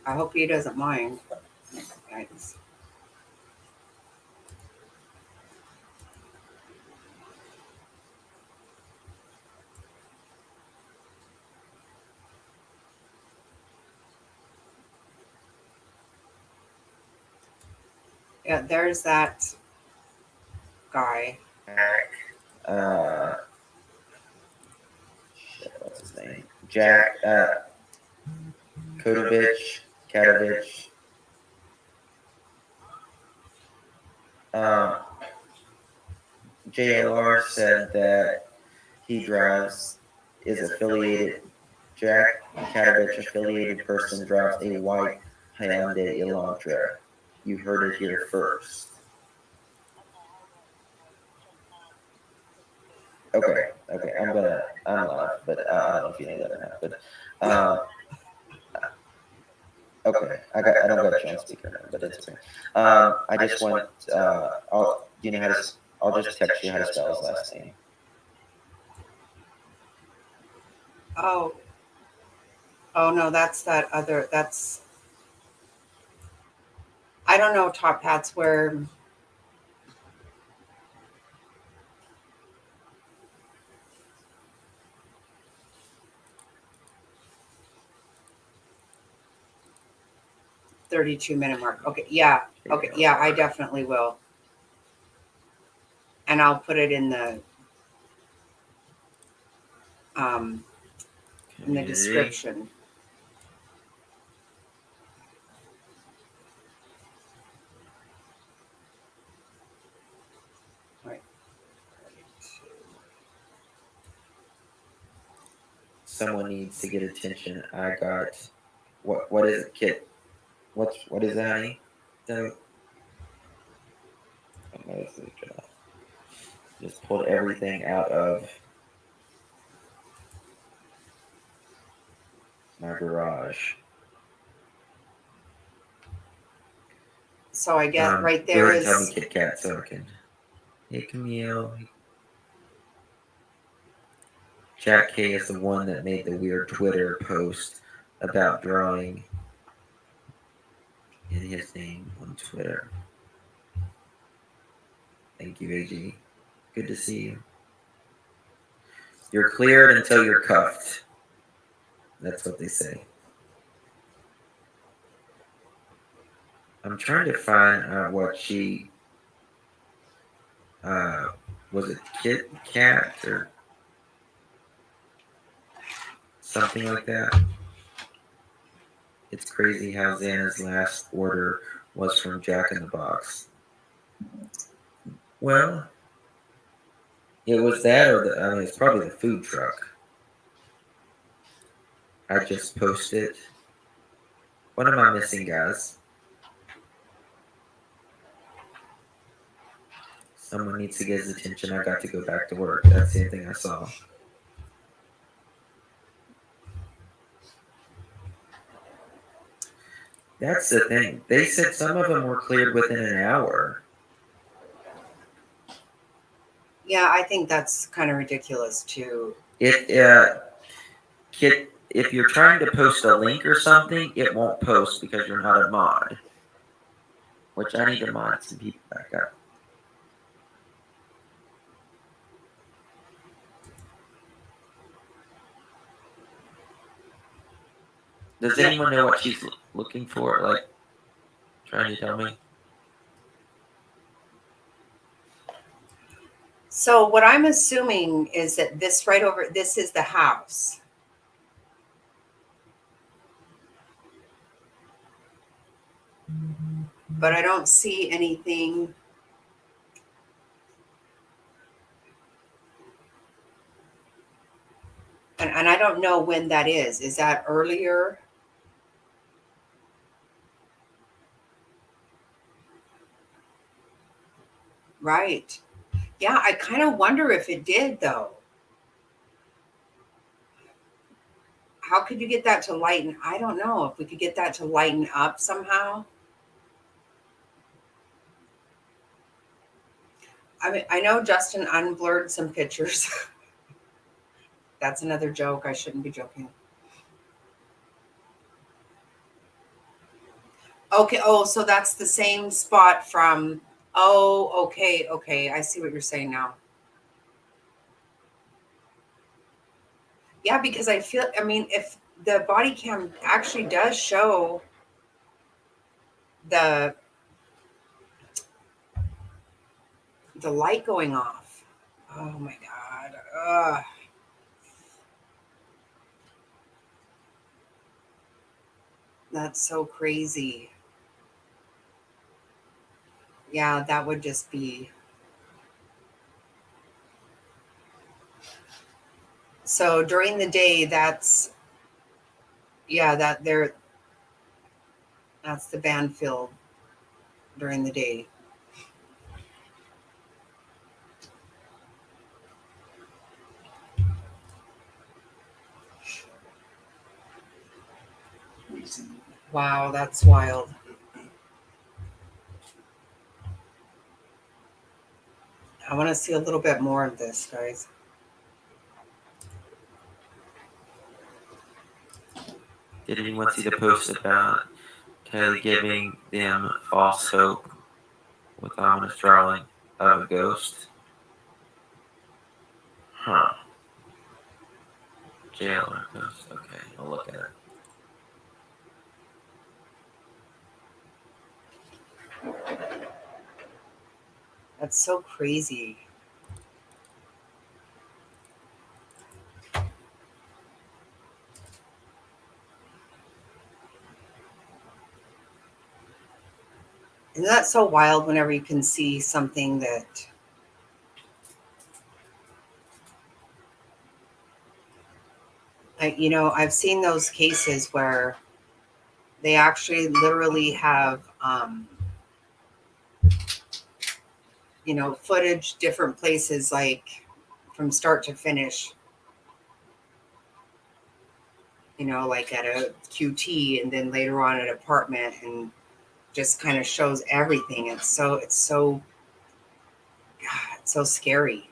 I hope he doesn't mind. Thanks. Yeah, there's that guy. Shit, what's his name? Jack Katovich. JLR said that he drives is affiliated. Jack Katovich affiliated person drives a white Hyundai Elantra. You heard it here first. Okay, I'm live, but I don't know if you know that or not. But okay, I don't got you on speaker now, but it's okay. I just want you know how to. I'll just text you how to spell his last name. Oh. Oh no, that's that other. That's. I don't know, Top Hats, where. $32-minute mark. Okay, yeah. Okay, yeah, I definitely will. And I'll put it in the description. Right. Someone needs to get attention. I got what is it, Kit? What is that, honey? Just pulled everything out of my garage. So I get right there is. Tell me Kit Kat so I can. Hey Camille. Jack K is the one that made the weird Twitter post about drawing in his name on Twitter. Thank you, AG. Good to see you. You're cleared until you're cuffed. That's what they say. I'm trying to find out what she was it Kit Kat or something like that. It's crazy how Xana's last order was from Jack in the Box. Well, it was that or I mean, it's probably the food truck. I just posted. What am I missing, guys? Someone needs to get his attention. I got to go back to work. That's the same thing I saw. That's the thing. They said some of them were cleared within an hour. Yeah, I think that's kind of ridiculous too. If you're trying to post a link or something, it won't post because you're not a mod. Which I need to mod some people back up. Does anyone know what she's looking for? Like, trying to tell me? So what I'm assuming is that this right over, this is the house. But I don't see anything. And I don't know when that is. Is that earlier? Right. Yeah, I kind of wonder if it did though. How could you get that to lighten? I don't know if we could get that to lighten up somehow. I mean, I know Justin unblurred some pictures. That's another joke. I shouldn't be joking. Okay. Oh, so that's the same spot from. Oh, okay. Okay. I see what you're saying now. Yeah, because I mean, if the body cam actually does show the light going off. Oh my God. Ugh. That's so crazy. Yeah, that would just be. So during the day, that's the band field during the day. Wow, that's wild. I want to see a little bit more of this, guys. Did anyone see the post about Kylie giving them false hope with ominous drawing of a ghost? Huh. Jail or ghost? Okay, I'll look at it. That's so crazy. Isn't that so wild whenever you can see something that I've seen those cases where they actually literally have footage different places, like from start to finish, like at a QT and then later on at an apartment, and just kind of shows everything. It's so scary.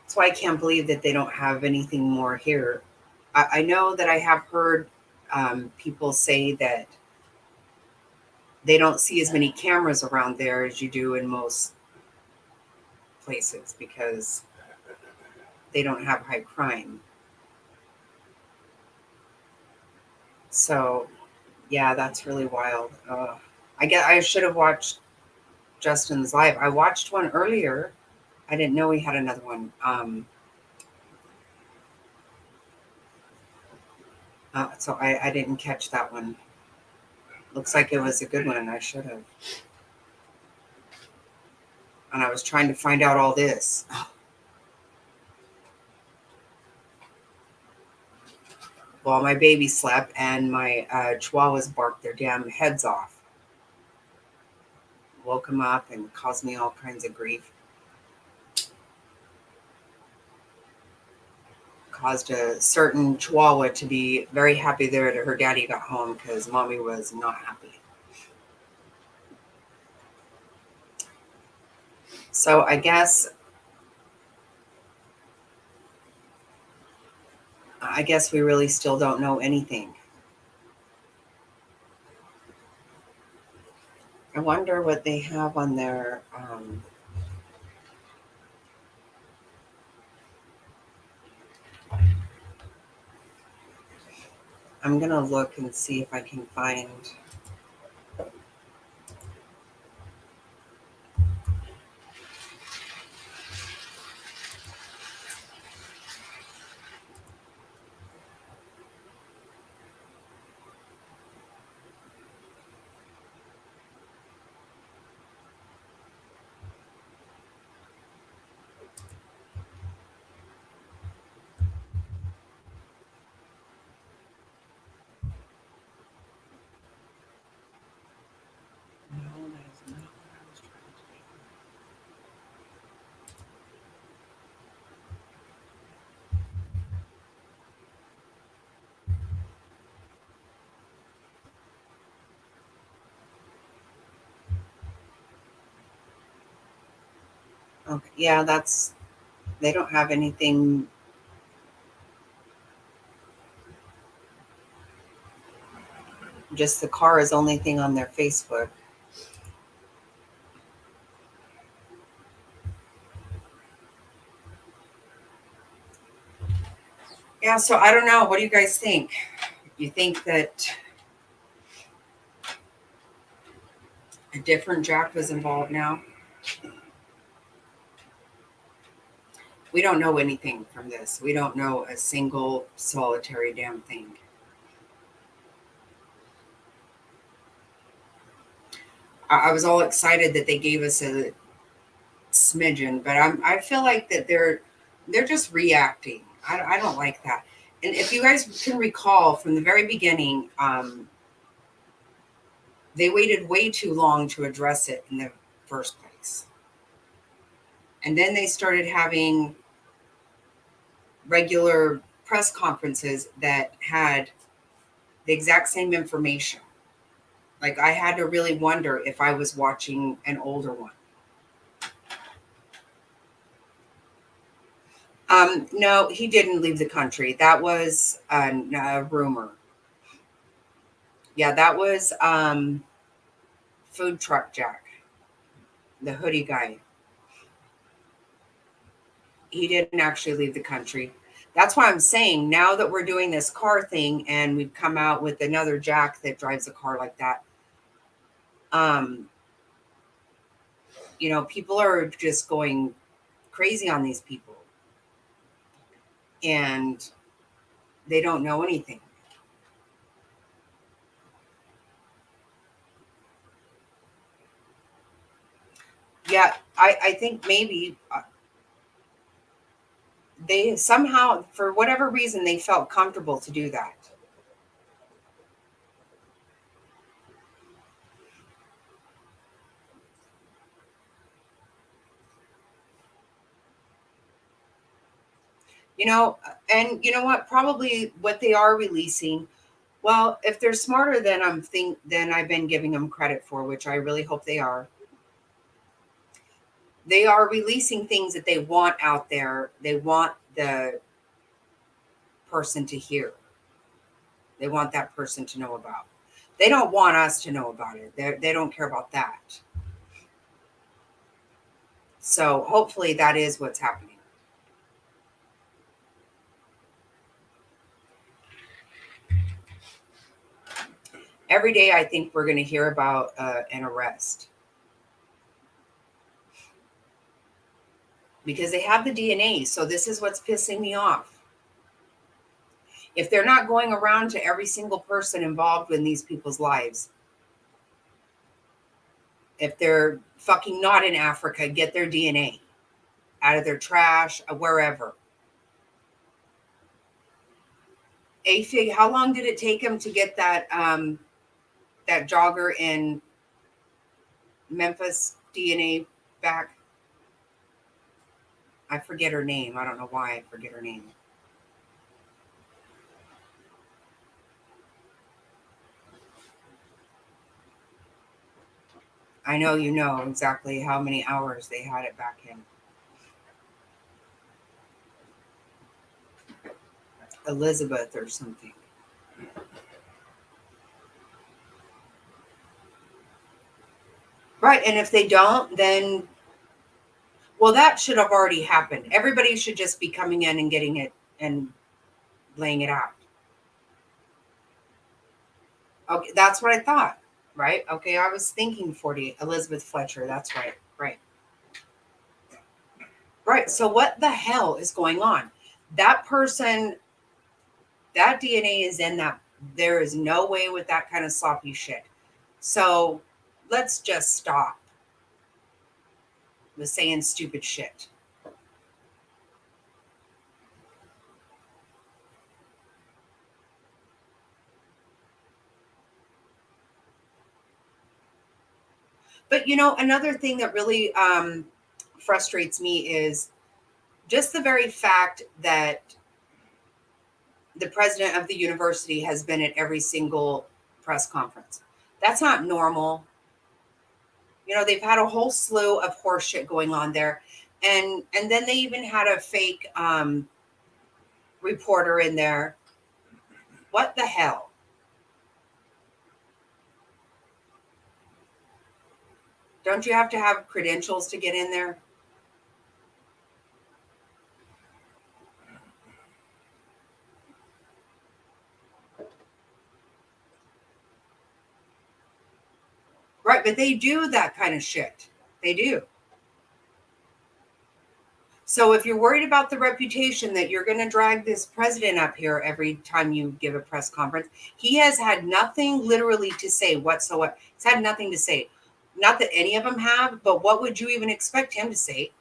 That's why I can't believe that they don't have anything more here. I know that I have heard people say that they don't see as many cameras around there as you do in most places because they don't have high crime. So, yeah, that's really wild. I should have watched Justin's live. I watched one earlier. I didn't know he had another one. So I didn't catch that one. Looks like it was a good one. I should have. And I was trying to find out all this. While my baby slept and my chihuahuas barked their damn heads off. Woke him up and caused me all kinds of grief. Caused a certain chihuahua to be very happy there that her daddy got home because mommy was not happy. So I guess we really still don't know anything. I wonder what they have on their I'm gonna look and see if I can find. No, that is not what I was trying to do. Okay, yeah, that's, they don't have anything. Just the car is the only thing on their Facebook. Yeah, so I don't know. What do you guys think? You think that a different Jack was involved now? We don't know anything from this. We don't know a single solitary damn thing. I was all excited that they gave us a smidgen, but I feel like that they're just reacting. I don't like that. And if you guys can recall from the very beginning, they waited way too long to address it in the first place. And then they started having regular press conferences that had the exact same information. Like I had to really wonder if I was watching an older one. No, he didn't leave the country. That was a rumor. Yeah, that was Food Truck Jack, the hoodie guy. He didn't actually leave the country. That's why I'm saying now that we're doing this car thing and we've come out with another Jack that drives a car like that, um, people are just going crazy on these people and they don't know anything. Yeah, I think maybe they somehow, for whatever reason, they felt comfortable to do that. And you know what? Probably what they are releasing. Well, if they're smarter than than I've been giving them credit for, which I really hope they are releasing things that they want out there. They want the person to hear. They want that person to know about. They don't want us to know about it. They don't care about that. So hopefully that is what's happening. Every day, I think we're going to hear about an arrest because they have the DNA. So this is what's pissing me off. If they're not going around to every single person involved in these people's lives, if they're fucking not in Africa, get their DNA out of their trash, wherever. Afig, how long did it take him to get that that jogger in Memphis DNA back? I forget her name. I don't know why I forget her name. I know you know exactly how many hours they had it back in. Elizabeth or something. Right. And if they don't, then, well, that should have already happened. Everybody should just be coming in and getting it and laying it out. Okay, that's what I thought, right? Okay, I was thinking 40, Elizabeth Fletcher. That's right, right. Right. So what the hell is going on? That person, that DNA is in that. There is no way with that kind of sloppy shit. So let's just stop with saying stupid shit. But another thing that really frustrates me is just the very fact that the president of the university has been at every single press conference. That's not normal. They've had a whole slew of horse shit going on there. And then they even had a fake reporter in there. What the hell? Don't you have to have credentials to get in there? Right, but they do that kind of shit. They do. So if you're worried about the reputation that you're going to drag this president up here every time you give a press conference, he has had nothing literally to say whatsoever. He's had nothing to say. Not that any of them have, but what would you even expect him to say?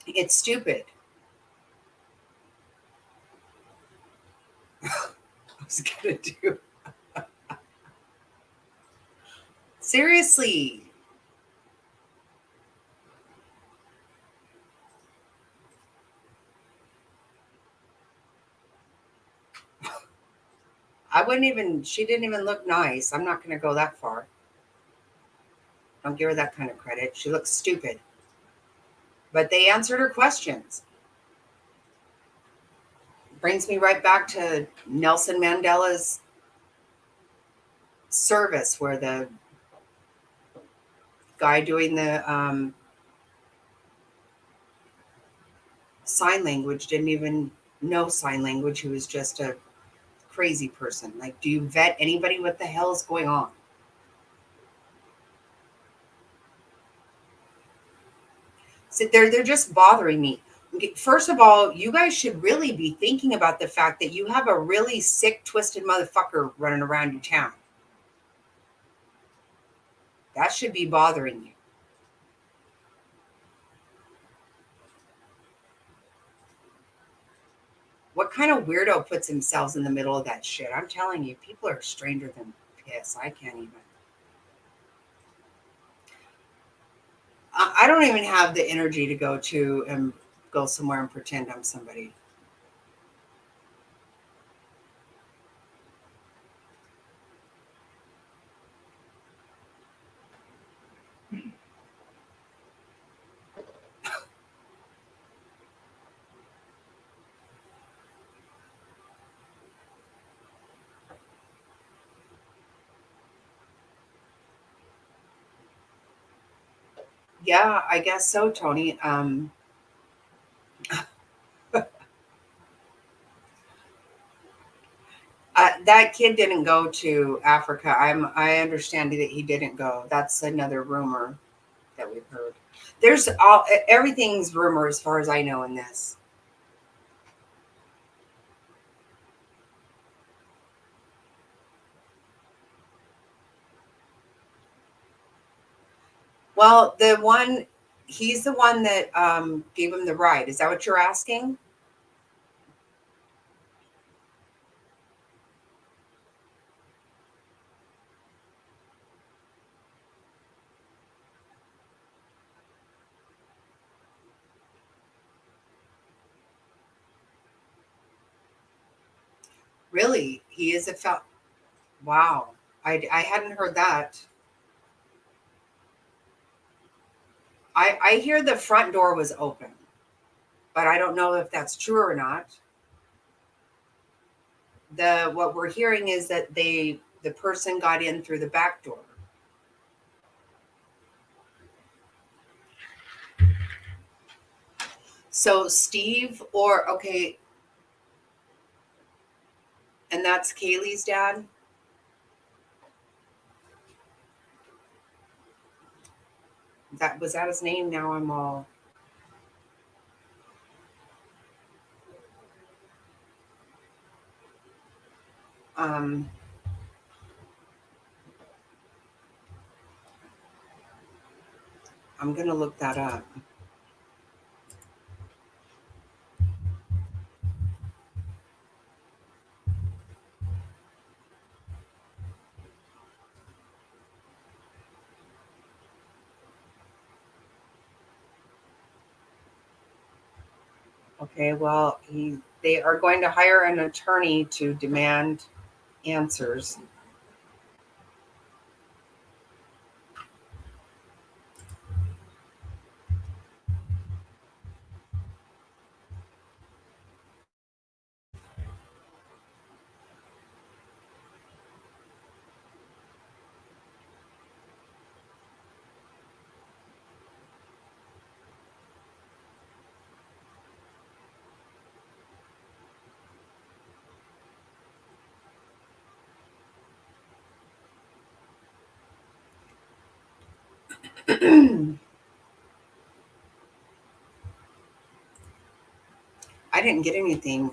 It's stupid. I was going to do. Seriously. She didn't even look nice. I'm not going to go that far. Don't give her that kind of credit. She looks stupid. But they answered her questions. Brings me right back to Nelson Mandela's service, where the guy doing the sign language didn't even know sign language. He was just a crazy person. Like, do you vet anybody? What the hell is going on? So they're just bothering me. First of all, you guys should really be thinking about the fact that you have a really sick, twisted motherfucker running around your town. That should be bothering you. What kind of weirdo puts themselves in the middle of that shit? I'm telling you, people are stranger than piss. I can't even. I don't even have the energy to go somewhere and pretend I'm somebody. Yeah, I guess so, Tony. That kid didn't go to Africa. I understand that he didn't go. That's another rumor that we've heard. Everything's rumor as far as I know in this. Well, he's the one that gave him the ride. Is that what you're asking? Really? He is a fel. Wow. I hadn't heard that. I hear the front door was open, but I don't know if that's true or not. What we're hearing is that the person got in through the back door. So Steve, or okay, And that's Kaylee's dad? Was that his name? Now I'm all... Um, I'm going to look that up. Okay, well, they are going to hire an attorney to demand answers. I didn't get anything.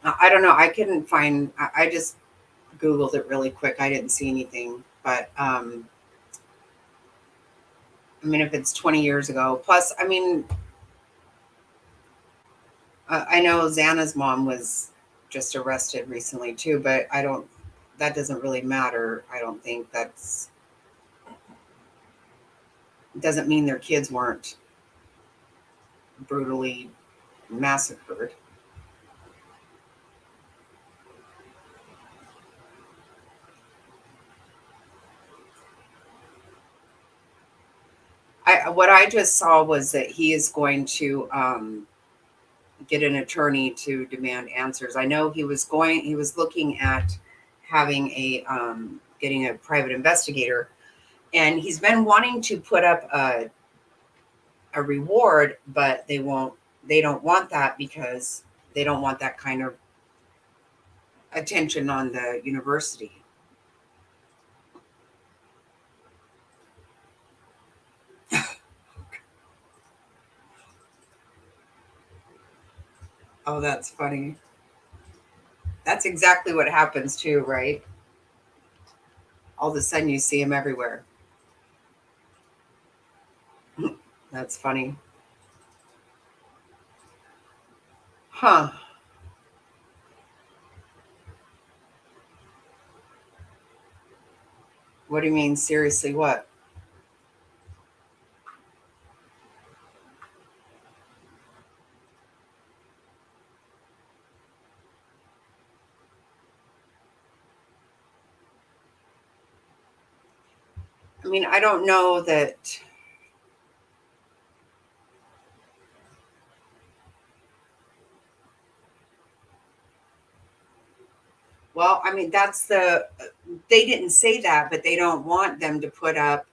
I don't know. I couldn't find, I just Googled it really quick. I didn't see anything. But, I mean, if it's 20 years ago, plus, I mean, I know Xana's mom was just arrested recently too, but that doesn't really matter. I don't think doesn't mean their kids weren't brutally massacred. What I just saw was that he is going to get an attorney to demand answers. I know he was looking at having getting a private investigator, and he's been wanting to put up a reward, but they don't want that because they don't want that kind of attention on the university. Oh, that's funny. That's exactly what happens too, right? All of a sudden you see him everywhere. That's funny. Huh. What do you mean? Seriously, what? I mean, I don't know that. Well, I mean, they didn't say that, but they don't want them to put up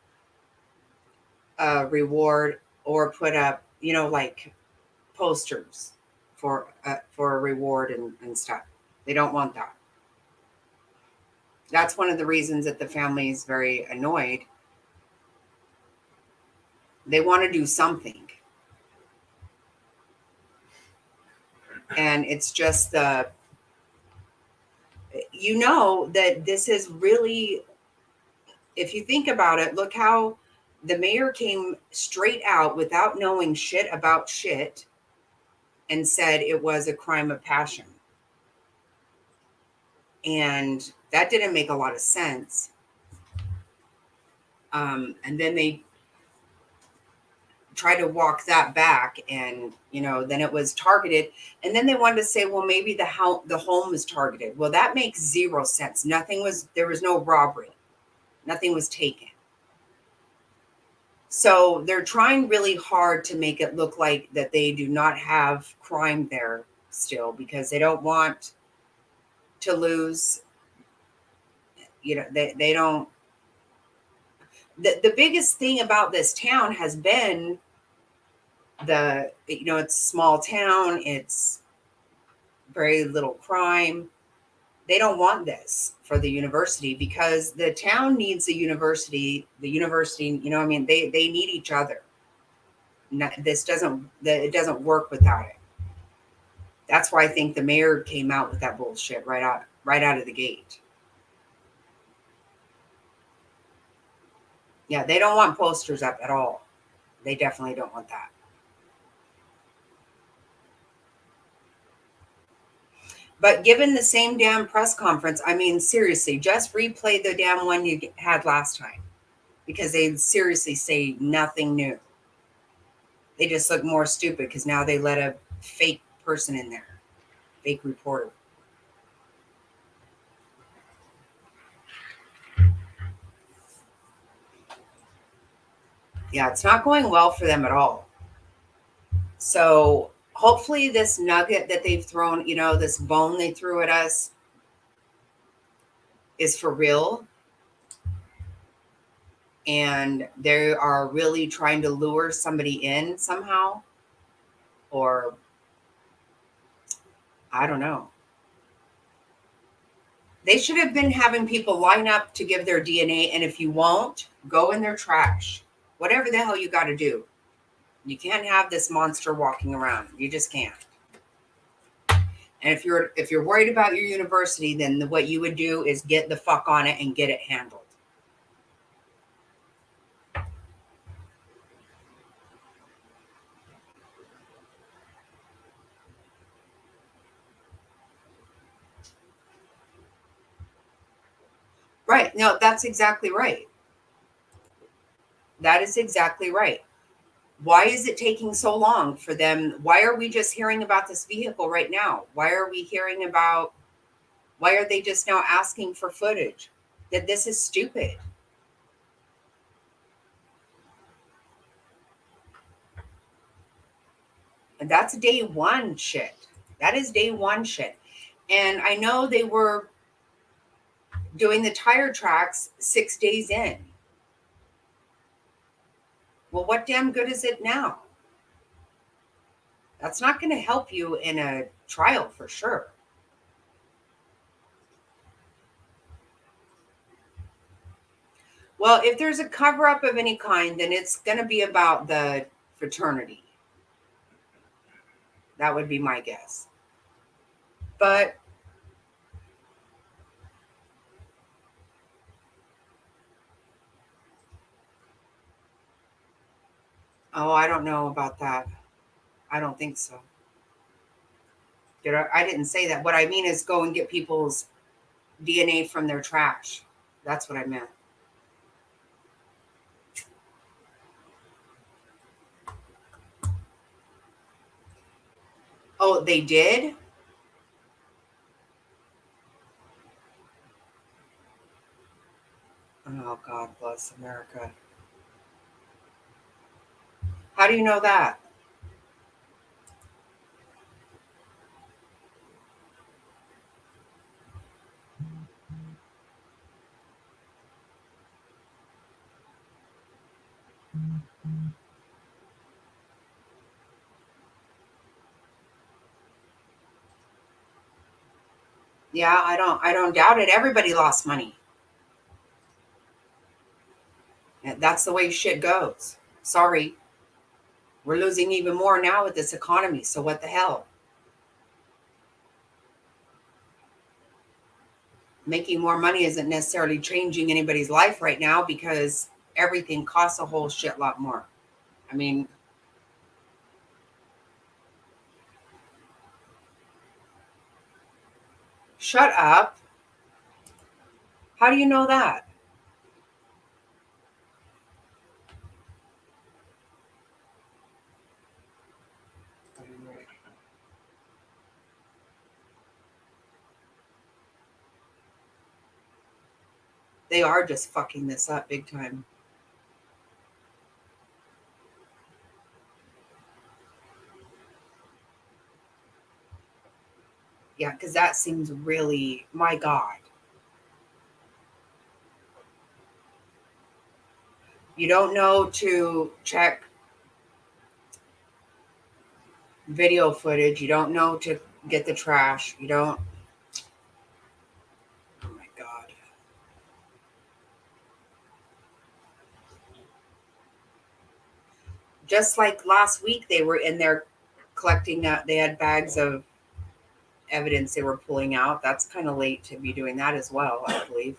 a reward or put up, like posters for a reward and stuff. They don't want that. That's one of the reasons that the family is very annoyed. They want to do something. And it's just that this is really, if you think about it, look how the mayor came straight out without knowing shit about shit and said it was a crime of passion. And that didn't make a lot of sense. And then they tried to walk that back, and then it was targeted. And then they wanted to say, well, maybe the home was targeted. Well, that makes zero sense. There was no robbery. Nothing was taken. So they're trying really hard to make it look like that they do not have crime there still because they don't want to lose. They don't. The biggest thing about this town has been it's a small town. It's very little crime. They don't want this for the university because the town needs the university. The university, they need each other. It doesn't work without it. That's why I think the mayor came out with that bullshit right out of the gate. Yeah, they don't want posters up at all. They definitely don't want that. But given the same damn press conference, I mean, seriously, just replay the damn one you had last time because they seriously say nothing new. They just look more stupid because now they let a fake person in there, fake reporter. Yeah, it's not going well for them at all. So hopefully this nugget that they've thrown, this bone they threw at us is for real. And they are really trying to lure somebody in somehow. Or I don't know. They should have been having people line up to give their DNA. And if you won't, go in their trash. Whatever the hell you got to do. You can't have this monster walking around. You just can't. And if you're worried about your university, then what you would do is get the fuck on it and get it handled. Right. No, that's exactly right. That is exactly right. Why is it taking so long for them? Why are we just hearing about this vehicle right now? Why are they just now asking for footage? That this is stupid. And that's day one shit. That is day one shit. And I know they were doing the tire tracks 6 days in. Well, what damn good is it now? That's not going to help you in a trial for sure. Well, if there's a cover up of any kind, then it's going to be about the fraternity. That would be my guess. But I don't know about that. I don't think so. I didn't say that. What I mean is go and get people's DNA from their trash. That's what I meant. Oh, they did? Oh, God bless America. How do you know that? Yeah, I don't doubt it. Everybody lost money. And that's the way shit goes. Sorry. We're losing even more now with this economy. So what the hell? Making more money isn't necessarily changing anybody's life right now because everything costs a whole shit lot more. I mean, shut up. How do you know that? They are just fucking this up big time. Yeah, because that seems really, my God. You don't know to check video footage. You don't know to get the trash. You don't. Oh my God. Just like last week, they were in there collecting, they had bags of evidence they were pulling out. That's kind of late to be doing that as well, I believe.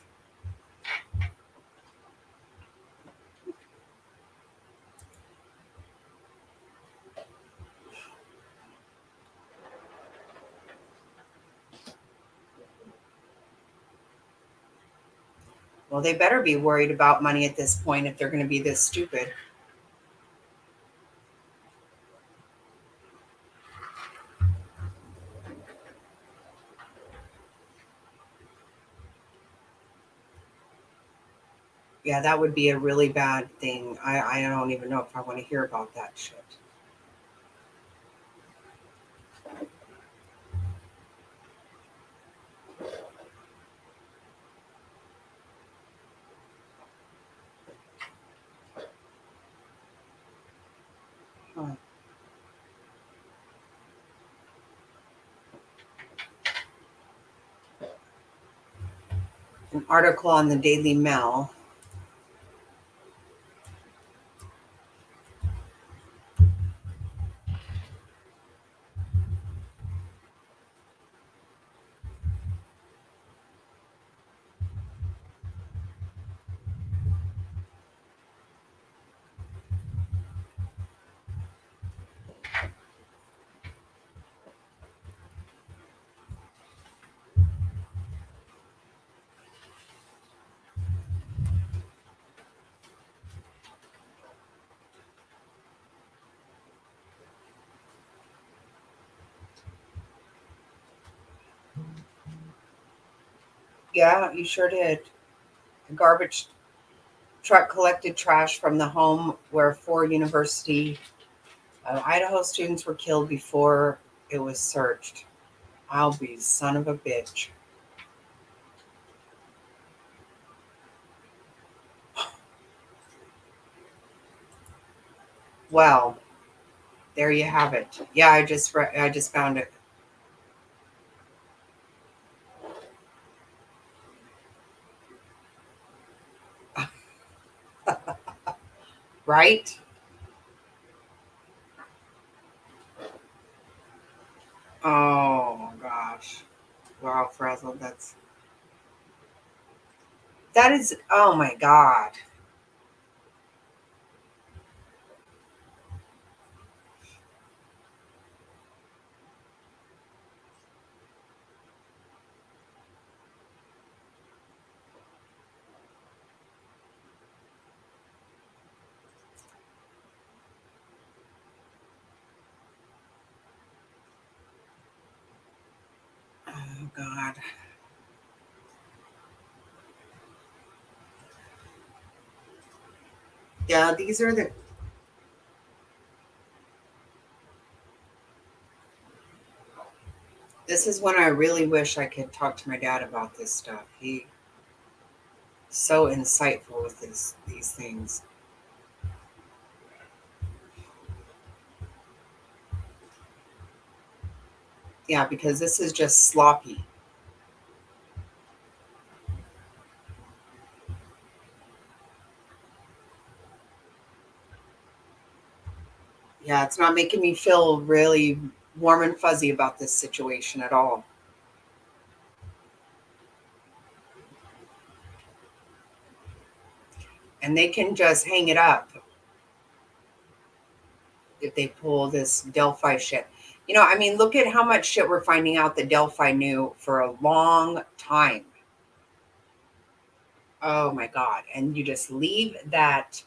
Well, they better be worried about money at this point if they're going to be this stupid. Yeah, that would be a really bad thing. I don't even know if I want to hear about that shit. Huh. An article on the Daily Mail. Yeah, you sure did. A garbage truck collected trash from the home where 4 University of Idaho students were killed before it was searched. I'll be son of a bitch. Well, there you have it. Yeah, I just found it. Right? Oh gosh. Wow, frazzled. That is, oh my God. Oh God. Yeah, these are the, this is when I really wish I could talk to my dad about this stuff. He's so insightful with these things. Yeah, because this is just sloppy. Yeah, it's not making me feel really warm and fuzzy about this situation at all. And they can just hang it up if they pull this Delphi shit. You know, I mean, look at how much shit we're finding out that Delphi knew for a long time. Oh my God. And you just leave that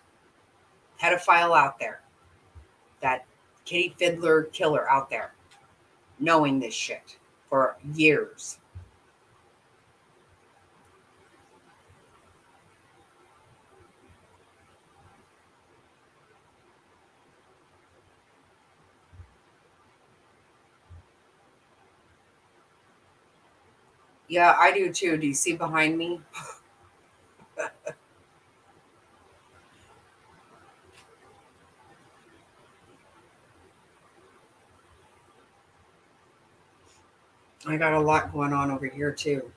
pedophile out there, that kitty fiddler killer out there, knowing this shit for years. Yeah, I do too. Do you see behind me? I got a lot going on over here too.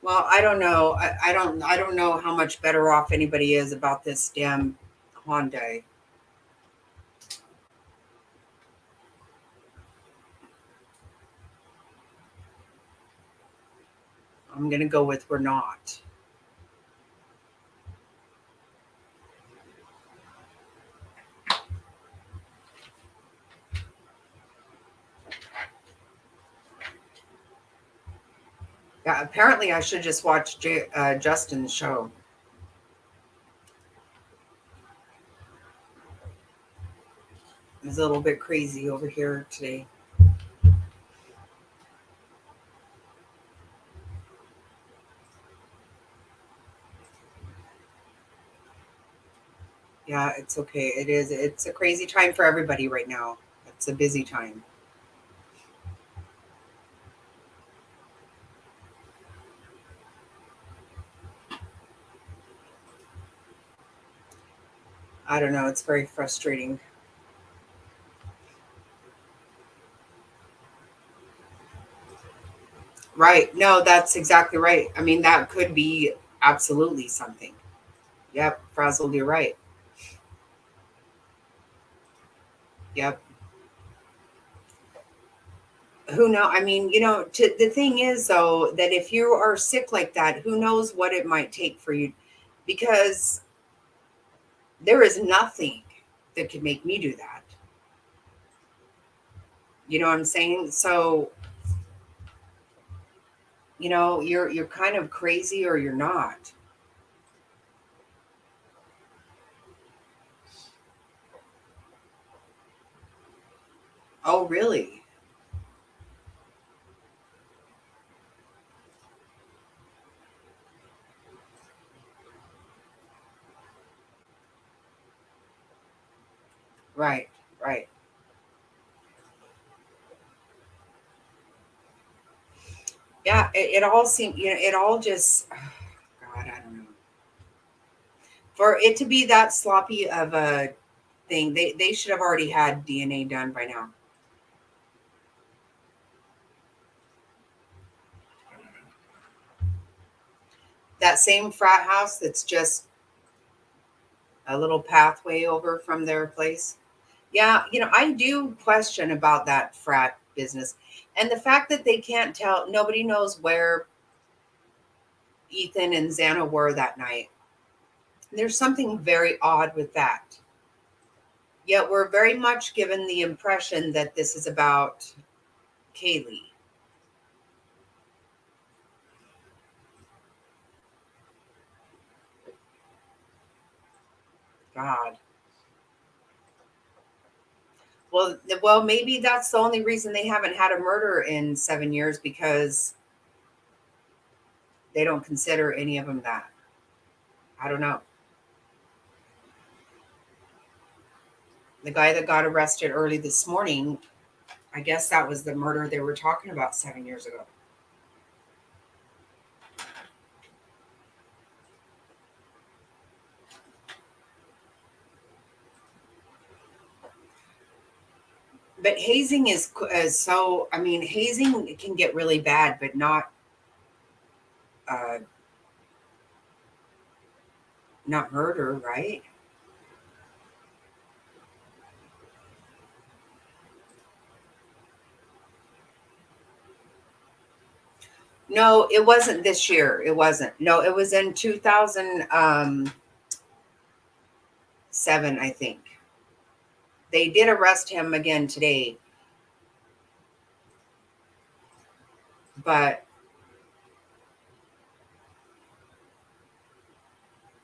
Well, I don't know. I don't know how much better off anybody is about this damn Hyundai. I'm gonna go with we're not. Yeah, apparently I should just watch Justin's show. It's a little bit crazy over here today. Yeah, it's okay. It is. It's a crazy time for everybody right now. It's a busy time. I don't know. It's very frustrating. Right. No, that's exactly right. I mean, that could be absolutely something. Yep. Frazzled, you're right. Yep. Who know? I mean, the thing is, though, that if you are sick like that, who knows what it might take for you? Because there is nothing that could make me do that. You know what I'm saying? So, you're kind of crazy or you're not. Oh, really? Right. Right. Yeah. It all seemed, it all just, God, I don't know. For it to be that sloppy of a thing, they should have already had DNA done by now. That same frat house that's just a little pathway over from their place. Yeah, I do question about that frat business. And the fact that they can't tell, nobody knows where Ethan and Xana were that night. There's something very odd with that. Yet we're very much given the impression that this is about Kaylee. God. Well, maybe that's the only reason they haven't had a murder in 7 years because they don't consider any of them that. I don't know. The guy that got arrested early this morning, I guess that was the murder they were talking about 7 years ago. But hazing is so. I mean, hazing can get really bad, but uh, not murder, right? No, it wasn't this year. It wasn't. No, it was in 2007, I think. They did arrest him again today, but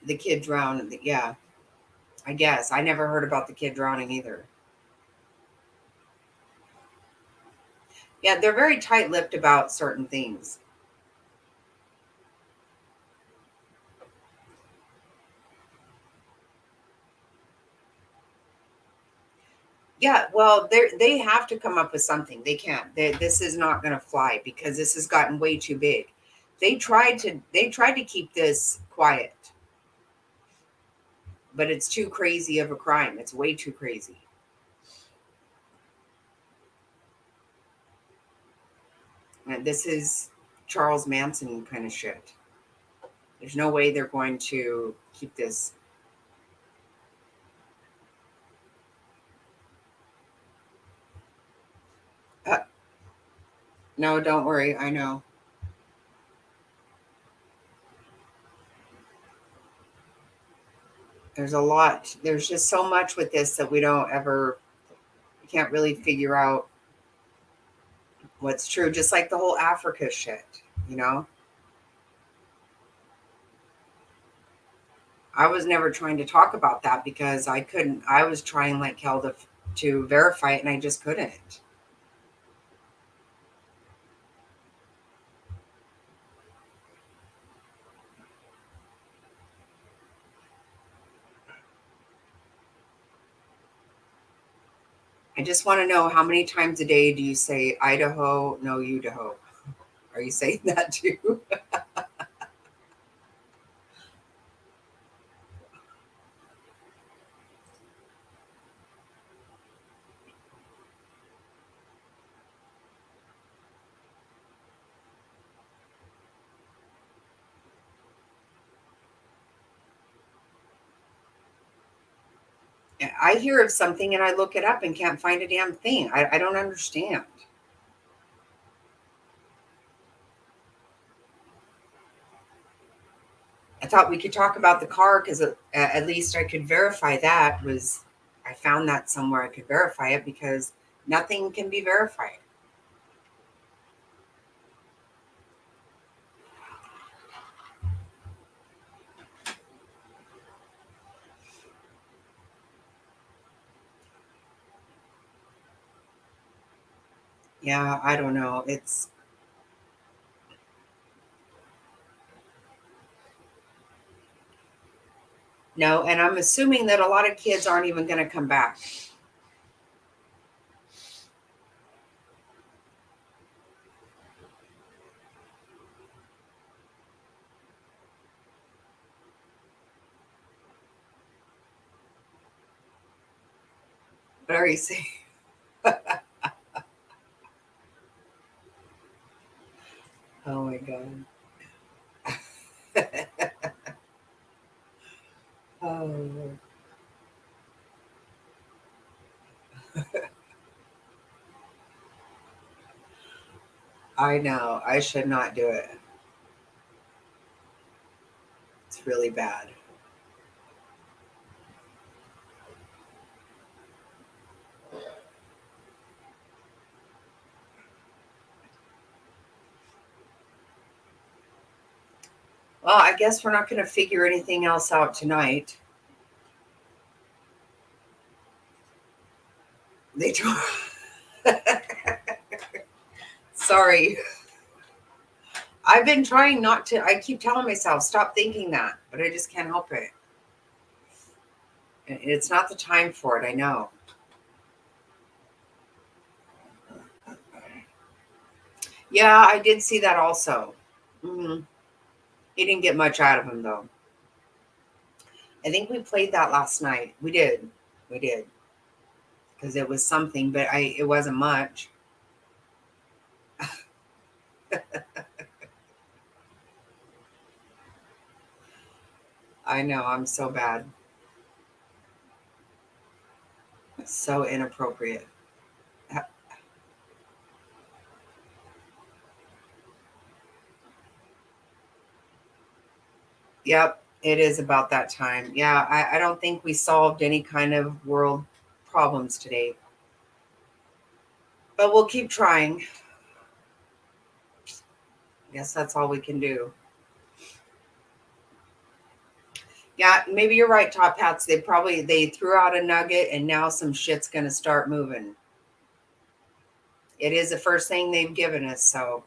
the kid drowned. Yeah, I guess. I never heard about the kid drowning either. Yeah, they're very tight-lipped about certain things. Yeah, well, they have to come up with something. They can't. This is not going to fly because this has gotten way too big. They tried to keep this quiet, but it's too crazy of a crime. It's way too crazy. And this is Charles Manson kind of shit. There's no way they're going to keep this. No, don't worry. I know. There's a lot. There's just so much with this that we can't really figure out what's true. Just like the whole Africa shit, you know? I was never trying to talk about that because I couldn't. I was trying like hell to verify it and I just couldn't. I just want to know how many times a day do you say Idaho, no Idaho? Are you saying that too? I hear of something and I look it up and can't find a damn thing. I don't understand. I thought we could talk about the car because at least I could verify that was. I found that somewhere I could verify it because nothing can be verified. Yeah, I don't know. It's no, and I'm assuming that a lot of kids aren't even going to come back. What are you saying? Oh my god. Oh, I know. I should not do it. It's really bad. Well, I guess we're not going to figure anything else out tonight. They told. Sorry. I've been trying not to. I keep telling myself, stop thinking that, but I just can't help it. It's not the time for it. I know. Yeah, I did see that also. Hmm. He didn't get much out of him, though. I think we played that last night. We did. We did. Because it was something, but it wasn't much. I know. I'm so bad. So inappropriate. Yep, it is about that time. Yeah, I don't think we solved any kind of world problems today, but we'll keep trying. Guess that's all we can do. Yeah, maybe you're right, Top Hats. They threw out a nugget and now some shit's gonna start moving. It is the first thing they've given us, so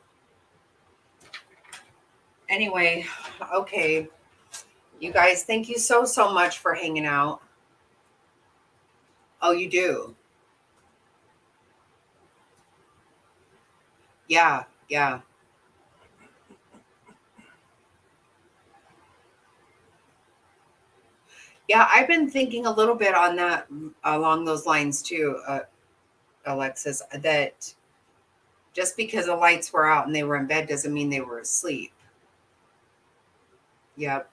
anyway, okay. You guys, thank you so much for hanging out. Oh, you do? Yeah, yeah. Yeah, I've been thinking a little bit on that along those lines too, Alexis, that just because the lights were out and they were in bed doesn't mean they were asleep. Yep.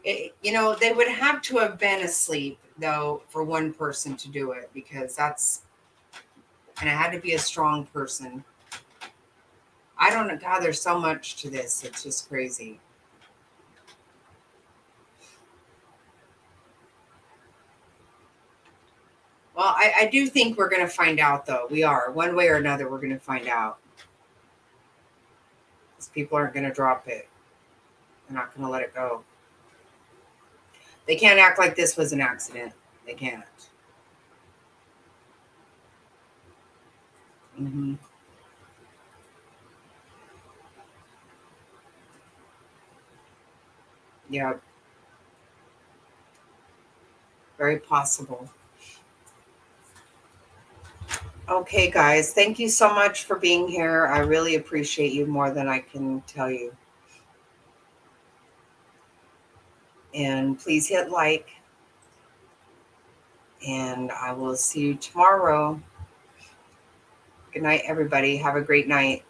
They would have to have been asleep though for one person to do it because and it had to be a strong person. I don't know. God, there's so much to this. It's just crazy. Well, I do think we're going to find out, though. We are. One way or another, we're going to find out. Because people aren't going to drop it. They're not going to let it go. They can't act like this was an accident. They can't. Hmm. Yeah, very possible. Okay, guys. Thank you so much for being here. I really appreciate you more than I can tell you. And please hit like. And I will see you tomorrow. Good night, everybody. Have a great night.